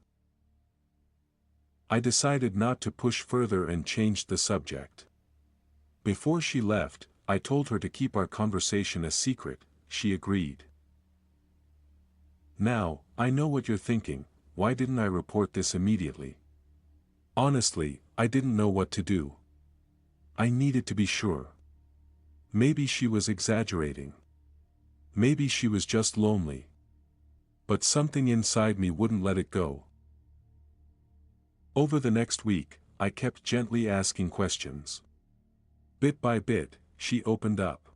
S1: I decided not to push further and changed the subject. Before she left, I told her to keep our conversation a secret. She agreed. Now, I know what you're thinking: why didn't I report this immediately? Honestly, I didn't know what to do. I needed to be sure. Maybe she was exaggerating. Maybe she was just lonely. But something inside me wouldn't let it go. Over the next week, I kept gently asking questions. Bit by bit, she opened up.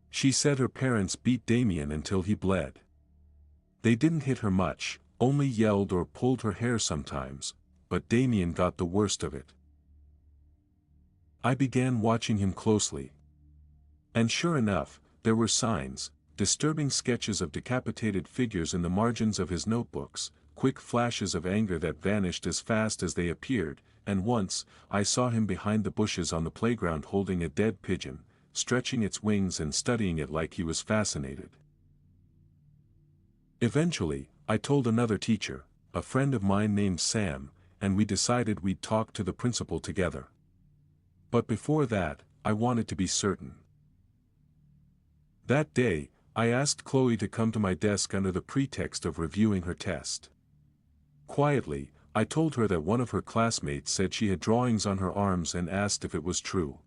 S1: She said her parents beat Damien until he bled. They didn't hit her much, only yelled or pulled her hair sometimes, but Damien got the worst of it. I began watching him closely. And sure enough, there were signs, disturbing sketches of decapitated figures in the margins of his notebooks, quick flashes of anger that vanished as fast as they appeared, and once, I saw him behind the bushes on the playground holding a dead pigeon, stretching its wings and studying it like he was fascinated. Eventually, I told another teacher, a friend of mine named Sam, and we decided we'd talk to the principal together. But before that, I wanted to be certain. That day, I asked Chloe to come to my desk under the pretext of reviewing her test. Quietly, I told her that one of her classmates said she had drawings on her arms and asked if it was true.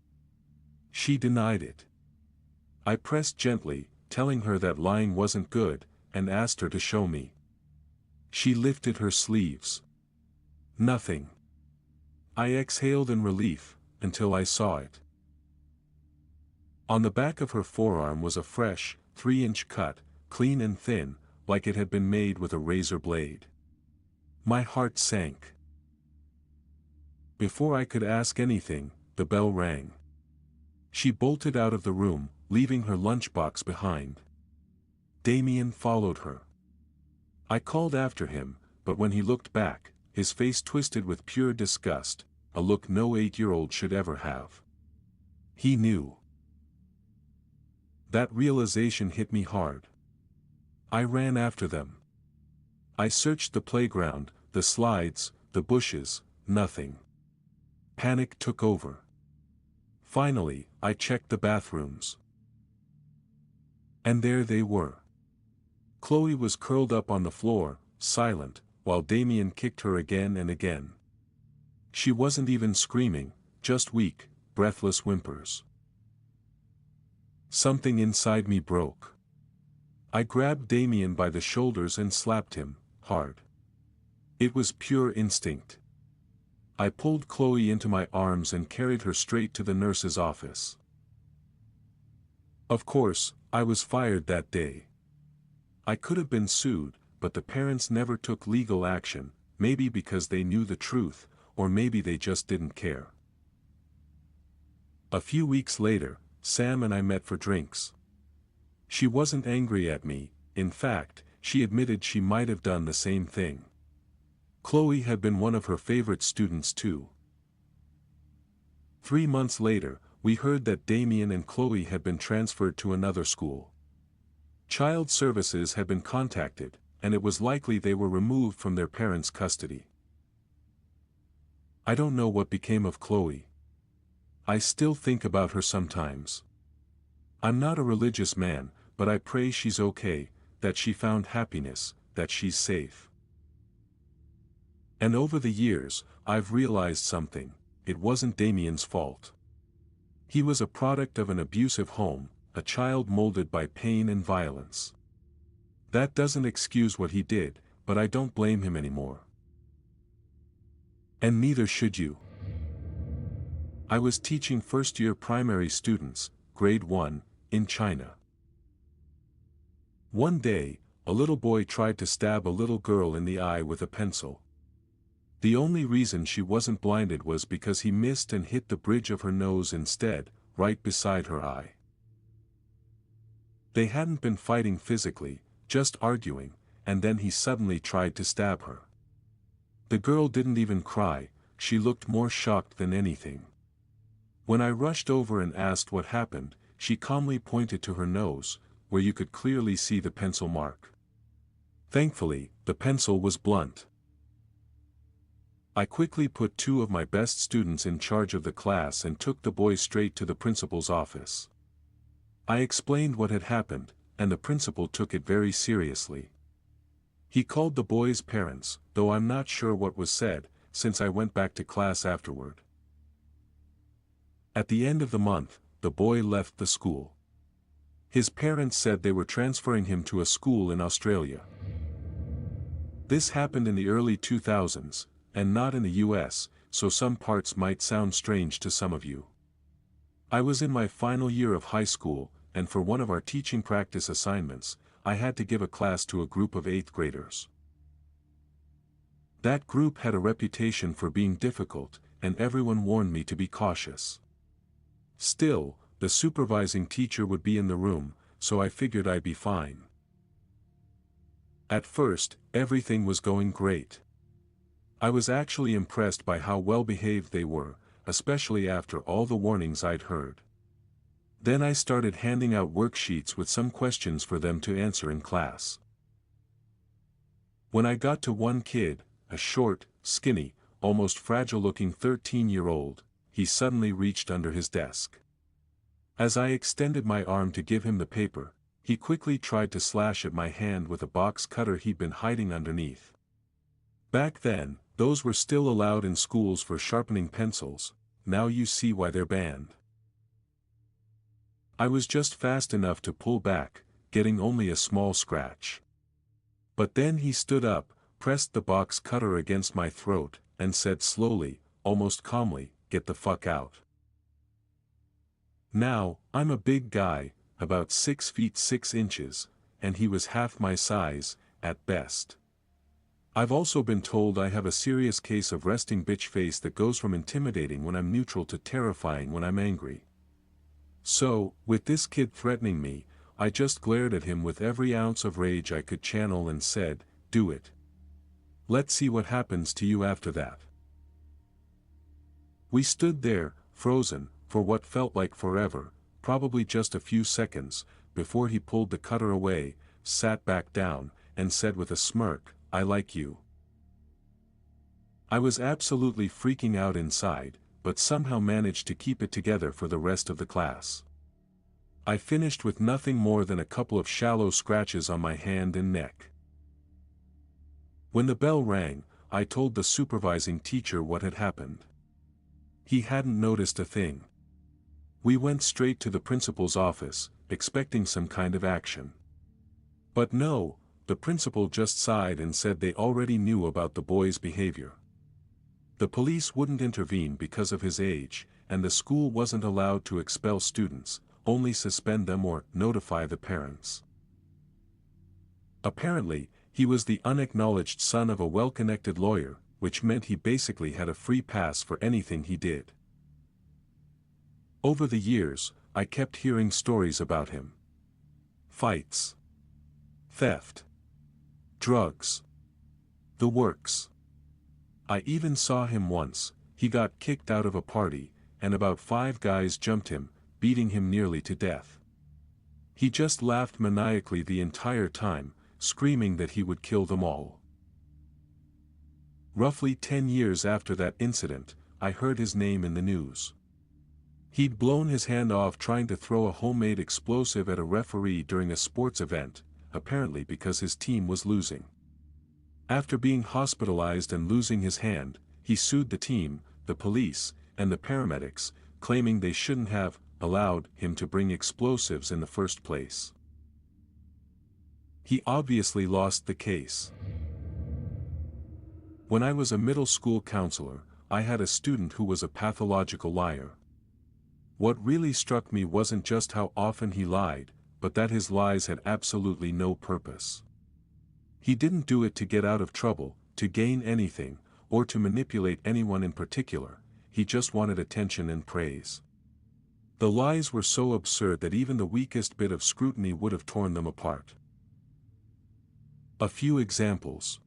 S1: She denied it. I pressed gently, telling her that lying wasn't good, and asked her to show me. She lifted her sleeves. Nothing. I exhaled in relief, until I saw it. On the back of her forearm was a fresh, 3-inch cut, clean and thin, like it had been made with a razor blade. My heart sank. Before I could ask anything, the bell rang. She bolted out of the room, leaving her lunchbox behind. Damien followed her. I called after him, but when he looked back, his face twisted with pure disgust, a look no 8-year-old should ever have. He knew. That realization hit me hard. I ran after them. I searched the playground, the slides, the bushes, nothing. Panic took over. Finally, I checked the bathrooms. And there they were. Chloe was curled up on the floor, silent, while Damien kicked her again and again. She wasn't even screaming, just weak, breathless whimpers. Something inside me broke. I grabbed Damien by the shoulders and slapped him, hard. It was pure instinct. I pulled Chloe into my arms and carried her straight to the nurse's office. Of course, I was fired that day. I could have been sued, but the parents never took legal action, maybe because they knew the truth, or maybe they just didn't care. A few weeks later, Sam and I met for drinks. She wasn't angry at me, in fact, she admitted she might have done the same thing. Chloe had been one of her favorite students too. 3 months later, we heard that Damien and Chloe had been transferred to another school. Child Services had been contacted, and it was likely they were removed from their parents' custody. I don't know what became of Chloe. I still think about her sometimes. I'm not a religious man, but I pray she's okay, that she found happiness, that she's safe. And over the years, I've realized something: it wasn't Damien's fault. He was a product of an abusive home, a child molded by pain and violence. That doesn't excuse what he did, but I don't blame him anymore. And neither should you. I was teaching first-year primary students, grade 1, in China. One day, a little boy tried to stab a little girl in the eye with a pencil. The only reason she wasn't blinded was because he missed and hit the bridge of her nose instead, right beside her eye. They hadn't been fighting physically, just arguing, and then he suddenly tried to stab her. The girl didn't even cry, she looked more shocked than anything. When I rushed over and asked what happened, she calmly pointed to her nose, where you could clearly see the pencil mark. Thankfully, the pencil was blunt. I quickly put 2 of my best students in charge of the class and took the boy straight to the principal's office. I explained what had happened, and the principal took it very seriously. He called the boy's parents, though I'm not sure what was said, since I went back to class afterward. At the end of the month, the boy left the school. His parents said they were transferring him to a school in Australia. This happened in the early 2000s, and not in the US, so some parts might sound strange to some of you. I was in my final year of high school, and for one of our teaching practice assignments, I had to give a class to a group of 8th graders. That group had a reputation for being difficult, and everyone warned me to be cautious. Still, the supervising teacher would be in the room, so I figured I'd be fine. At first, everything was going great. I was actually impressed by how well behaved they were, especially after all the warnings I'd heard. Then I started handing out worksheets with some questions for them to answer in class. When I got to one kid, a short, skinny, almost fragile-looking 13-year-old, he suddenly reached under his desk. As I extended my arm to give him the paper, he quickly tried to slash at my hand with a box cutter he'd been hiding underneath. Back then, those were still allowed in schools for sharpening pencils. Now you see why they're banned. I was just fast enough to pull back, getting only a small scratch. But then he stood up, pressed the box cutter against my throat, and said slowly, almost calmly, "Get the fuck out." Now, I'm a big guy, about 6 feet 6 inches, and he was half my size, at best. I've also been told I have a serious case of resting bitch face that goes from intimidating when I'm neutral to terrifying when I'm angry. So, with this kid threatening me, I just glared at him with every ounce of rage I could channel and said, "Do it. Let's see what happens to you after that." We stood there, frozen, for what felt like forever, probably just a few seconds, before he pulled the cutter away, sat back down, and said with a smirk, "I like you." I was absolutely freaking out inside, but somehow managed to keep it together for the rest of the class. I finished with nothing more than a couple of shallow scratches on my hand and neck. When the bell rang, I told the supervising teacher what had happened. He hadn't noticed a thing. We went straight to the principal's office, expecting some kind of action. But no, the principal just sighed and said they already knew about the boy's behavior. The police wouldn't intervene because of his age, and the school wasn't allowed to expel students, only suspend them or notify the parents. Apparently, he was the unacknowledged son of a well-connected lawyer, which meant he basically had a free pass for anything he did. Over the years, I kept hearing stories about him. Fights. Theft. Drugs. The works. I even saw him once. He got kicked out of a party, and about 5 guys jumped him, beating him nearly to death. He just laughed maniacally the entire time, screaming that he would kill them all. Roughly 10 years after that incident, I heard his name in the news. He'd blown his hand off trying to throw a homemade explosive at a referee during a sports event, apparently because his team was losing. After being hospitalized and losing his hand, he sued the team, the police, and the paramedics, claiming they shouldn't have allowed him to bring explosives in the first place. He obviously lost the case. When I was a middle school counselor, I had a student who was a pathological liar. What really struck me wasn't just how often he lied, but that his lies had absolutely no purpose. He didn't do it to get out of trouble, to gain anything, or to manipulate anyone in particular. He just wanted attention and praise. The lies were so absurd that even the weakest bit of scrutiny would have torn them apart. A few examples.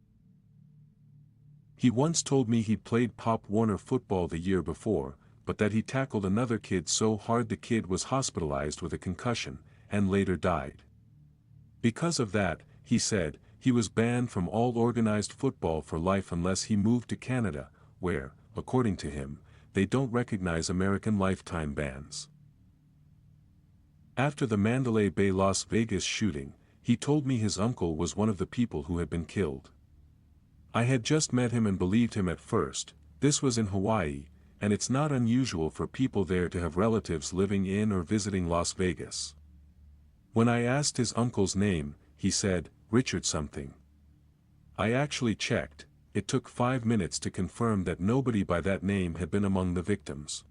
S1: He once told me he'd played Pop Warner football the year before, but that he tackled another kid so hard the kid was hospitalized with a concussion, and later died. Because of that, he said, he was banned from all organized football for life unless he moved to Canada, where, according to him, they don't recognize American lifetime bans. After the Mandalay Bay Las Vegas shooting, he told me his uncle was one of the people who had been killed. I had just met him and believed him at first. This was in Hawaii, and it's not unusual for people there to have relatives living in or visiting Las Vegas. When I asked his uncle's name, he said, "Richard something." I actually checked. It took 5 minutes to confirm that nobody by that name had been among the victims.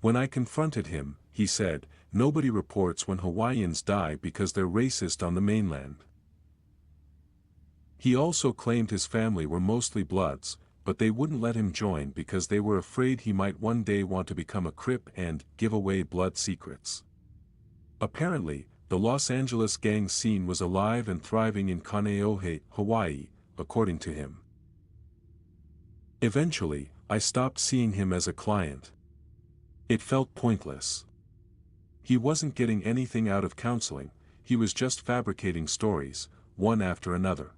S1: When I confronted him, he said, "Nobody reports when Hawaiians die because they're racist on the mainland." He also claimed his family were mostly Bloods, but they wouldn't let him join because they were afraid he might one day want to become a Crip and give away blood secrets. Apparently, the Los Angeles gang scene was alive and thriving in Kaneohe, Hawaii, according to him. Eventually, I stopped seeing him as a client. It felt pointless. He wasn't getting anything out of counseling, he was just fabricating stories, one after another.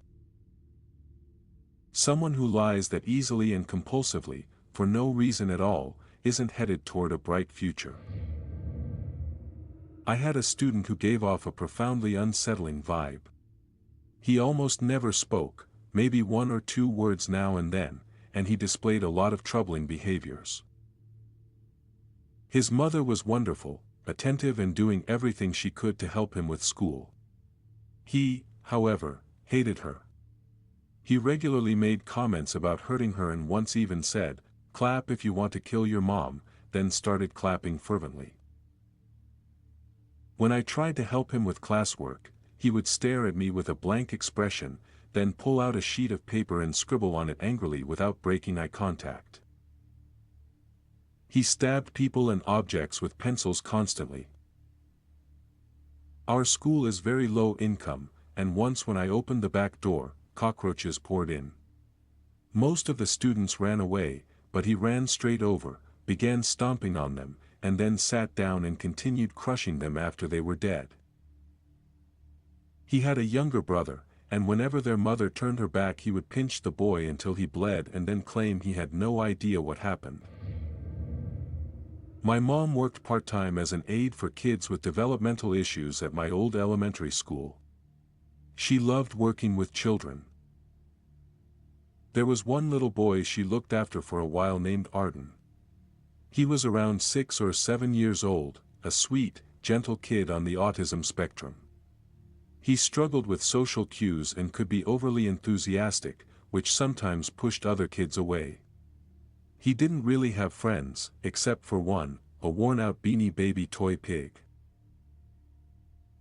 S1: Someone who lies that easily and compulsively, for no reason at all, isn't headed toward a bright future. I had a student who gave off a profoundly unsettling vibe. He almost never spoke, maybe one or two words now and then, and he displayed a lot of troubling behaviors. His mother was wonderful, attentive and doing everything she could to help him with school. He, however, hated her. He regularly made comments about hurting her and once even said, "Clap if you want to kill your mom," then started clapping fervently. When I tried to help him with classwork, he would stare at me with a blank expression, then pull out a sheet of paper and scribble on it angrily without breaking eye contact. He stabbed people and objects with pencils constantly. Our school is very low income, and once when I opened the back door, cockroaches poured in. Most of the students ran away, but he ran straight over, began stomping on them, and then sat down and continued crushing them after they were dead. He had a younger brother, and whenever their mother turned her back he would pinch the boy until he bled and then claim he had no idea what happened. My mom worked part-time as an aide for kids with developmental issues at my old elementary school. She loved working with children. There was one little boy she looked after for a while named Arden. He was around 6 or 7 years old, a sweet, gentle kid on the autism spectrum. He struggled with social cues and could be overly enthusiastic, which sometimes pushed other kids away. He didn't really have friends, except for one, a worn-out Beanie Baby toy pig.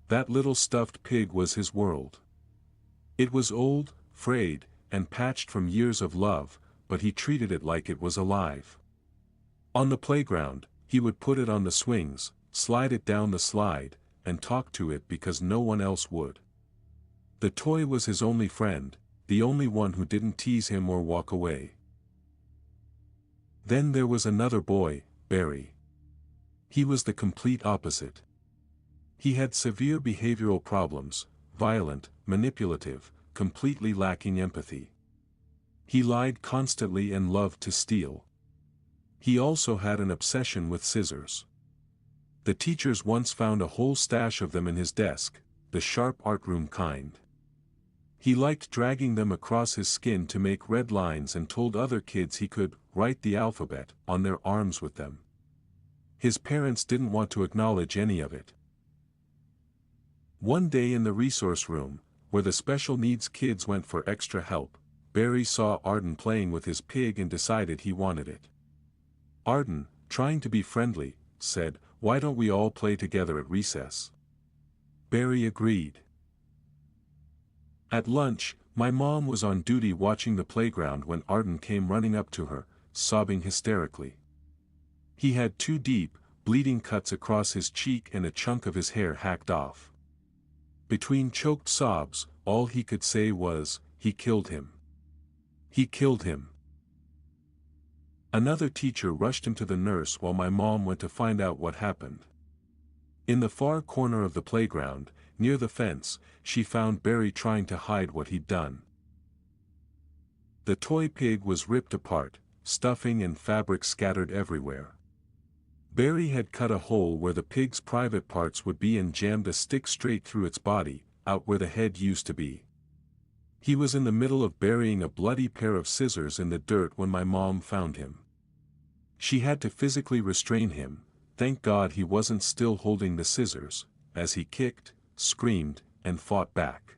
S1: That little stuffed pig was his world. It was old, frayed, and patched from years of love, but he treated it like it was alive. On the playground, he would put it on the swings, slide it down the slide, and talk to it because no one else would. The toy was his only friend, the only one who didn't tease him or walk away. Then there was another boy, Barry. He was the complete opposite. He had severe behavioral problems, violent, manipulative, completely lacking empathy. He lied constantly and loved to steal. He also had an obsession with scissors. The teachers once found a whole stash of them in his desk, the sharp art room kind. He liked dragging them across his skin to make red lines and told other kids he could write the alphabet on their arms with them. His parents didn't want to acknowledge any of it. One day in the resource room, where the special needs kids went for extra help, Barry saw Arden playing with his pig and decided he wanted it. Arden, trying to be friendly, said, "Why don't we all play together at recess?" Barry agreed. At lunch, my mom was on duty watching the playground when Arden came running up to her, sobbing hysterically. He had 2 deep, bleeding cuts across his cheek and a chunk of his hair hacked off. Between choked sobs, all he could say was, "He killed him. He killed him." Another teacher rushed him to the nurse while my mom went to find out what happened. In the far corner of the playground, near the fence, she found Barry trying to hide what he'd done. The toy pig was ripped apart, stuffing and fabric scattered everywhere. Barry had cut a hole where the pig's private parts would be and jammed a stick straight through its body, out where the head used to be. He was in the middle of burying a bloody pair of scissors in the dirt when my mom found him. She had to physically restrain him, thank God he wasn't still holding the scissors, as he kicked, screamed, and fought back.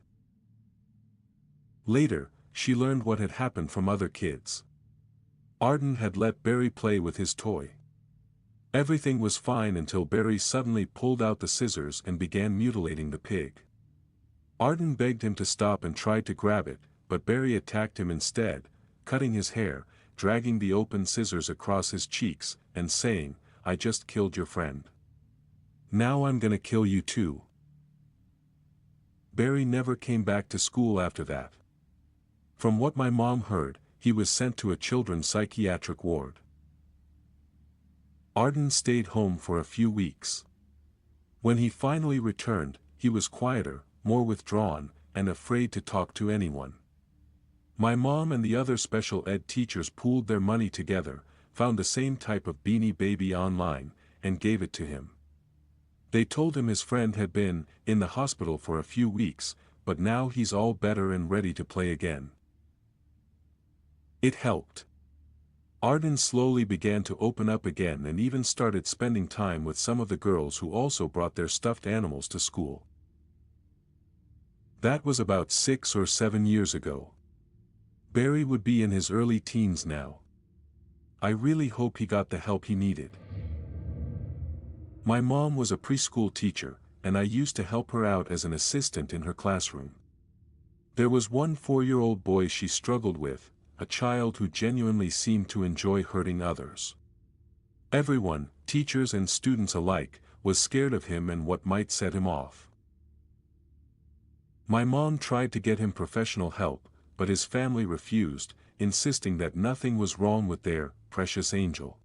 S1: Later, she learned what had happened from other kids. Arden had let Barry play with his toy. Everything was fine until Barry suddenly pulled out the scissors and began mutilating the pig. Arden begged him to stop and tried to grab it, but Barry attacked him instead, cutting his hair, dragging the open scissors across his cheeks, and saying, "I just killed your friend. Now I'm gonna kill you too." Barry never came back to school after that. From what my mom heard, he was sent to a children's psychiatric ward. Arden stayed home for a few weeks. When he finally returned, he was quieter, more withdrawn, and afraid to talk to anyone. My mom and the other special ed teachers pooled their money together, found the same type of Beanie Baby online, and gave it to him. They told him his friend had been in the hospital for a few weeks, but now he's all better and ready to play again. It helped. Arden slowly began to open up again and even started spending time with some of the girls who also brought their stuffed animals to school. That was about 6 or 7 years ago. Barry would be in his early teens now. I really hope he got the help he needed. My mom was a preschool teacher, and I used to help her out as an assistant in her classroom. There was one 4-year-old boy she struggled with, a child who genuinely seemed to enjoy hurting others. Everyone, teachers and students alike, was scared of him and what might set him off. My mom tried to get him professional help, but his family refused, insisting that nothing was wrong with their precious angel.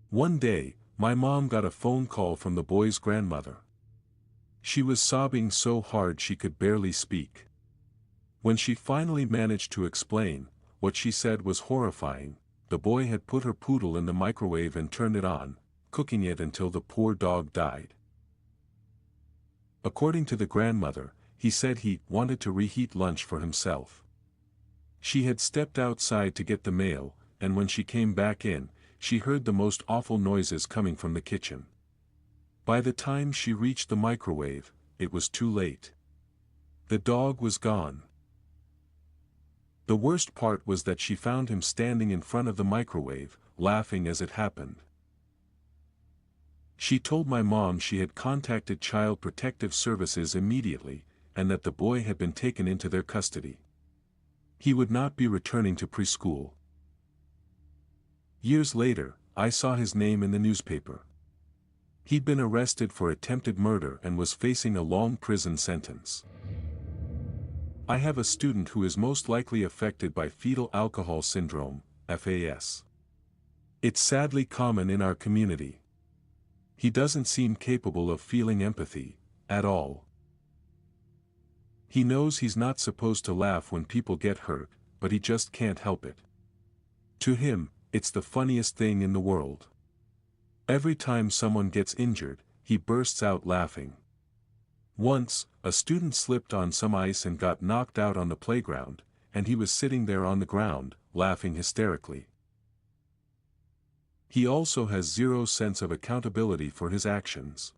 S1: One day, my mom got a phone call from the boy's grandmother. She was sobbing so hard she could barely speak. When she finally managed to explain, what she said was horrifying. The boy had put her poodle in the microwave and turned it on, cooking it until the poor dog died. According to the grandmother, he said he wanted to reheat lunch for himself. She had stepped outside to get the mail, and when she came back in, she heard the most awful noises coming from the kitchen. By the time she reached the microwave, it was too late. The dog was gone. The worst part was that she found him standing in front of the microwave, laughing as it happened. She told my mom she had contacted Child Protective Services immediately, and that the boy had been taken into their custody. He would not be returning to preschool. Years later, I saw his name in the newspaper. He'd been arrested for attempted murder and was facing a long prison sentence. I have a student who is most likely affected by fetal alcohol syndrome, FAS. It's sadly common in our community. He doesn't seem capable of feeling empathy, at all. He knows he's not supposed to laugh when people get hurt, but he just can't help it. To him, it's the funniest thing in the world. Every time someone gets injured, he bursts out laughing. Once, a student slipped on some ice and got knocked out on the playground, and he was sitting there on the ground, laughing hysterically. He also has zero sense of accountability for his actions.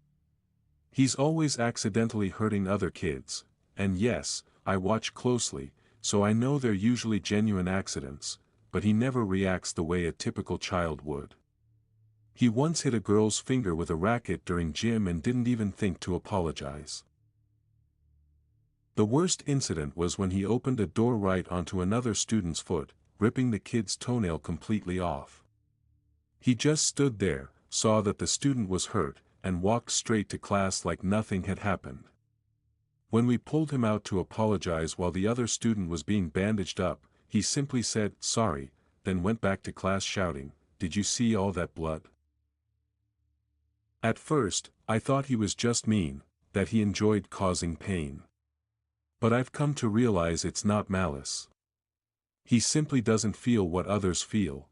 S1: He's always accidentally hurting other kids, and yes, I watch closely, so I know they're usually genuine accidents, but he never reacts the way a typical child would. He once hit a girl's finger with a racket during gym and didn't even think to apologize. The worst incident was when he opened a door right onto another student's foot, ripping the kid's toenail completely off. He just stood there, saw that the student was hurt, and walked straight to class like nothing had happened. When we pulled him out to apologize while the other student was being bandaged up, he simply said, "Sorry," then went back to class shouting, "Did you see all that blood?" At first, I thought he was just mean, that he enjoyed causing pain. But I've come to realize it's not malice. He simply doesn't feel what others feel.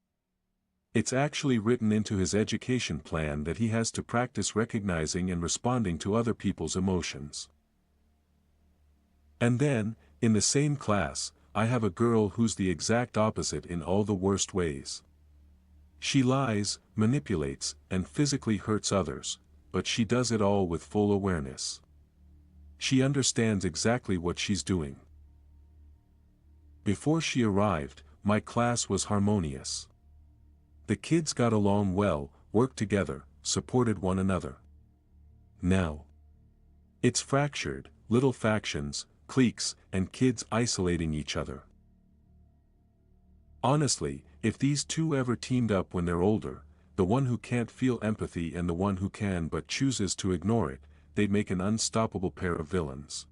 S1: It's actually written into his education plan that he has to practice recognizing and responding to other people's emotions. And then, in the same class, I have a girl who's the exact opposite in all the worst ways. She lies, manipulates, and physically hurts others, but she does it all with full awareness. She understands exactly what she's doing. Before she arrived, my class was harmonious. The kids got along well, worked together, supported one another. Now, it's fractured, little factions, cliques, and kids isolating each other. Honestly, if these two ever teamed up when they're older, the one who can't feel empathy and the one who can but chooses to ignore it, they'd make an unstoppable pair of villains.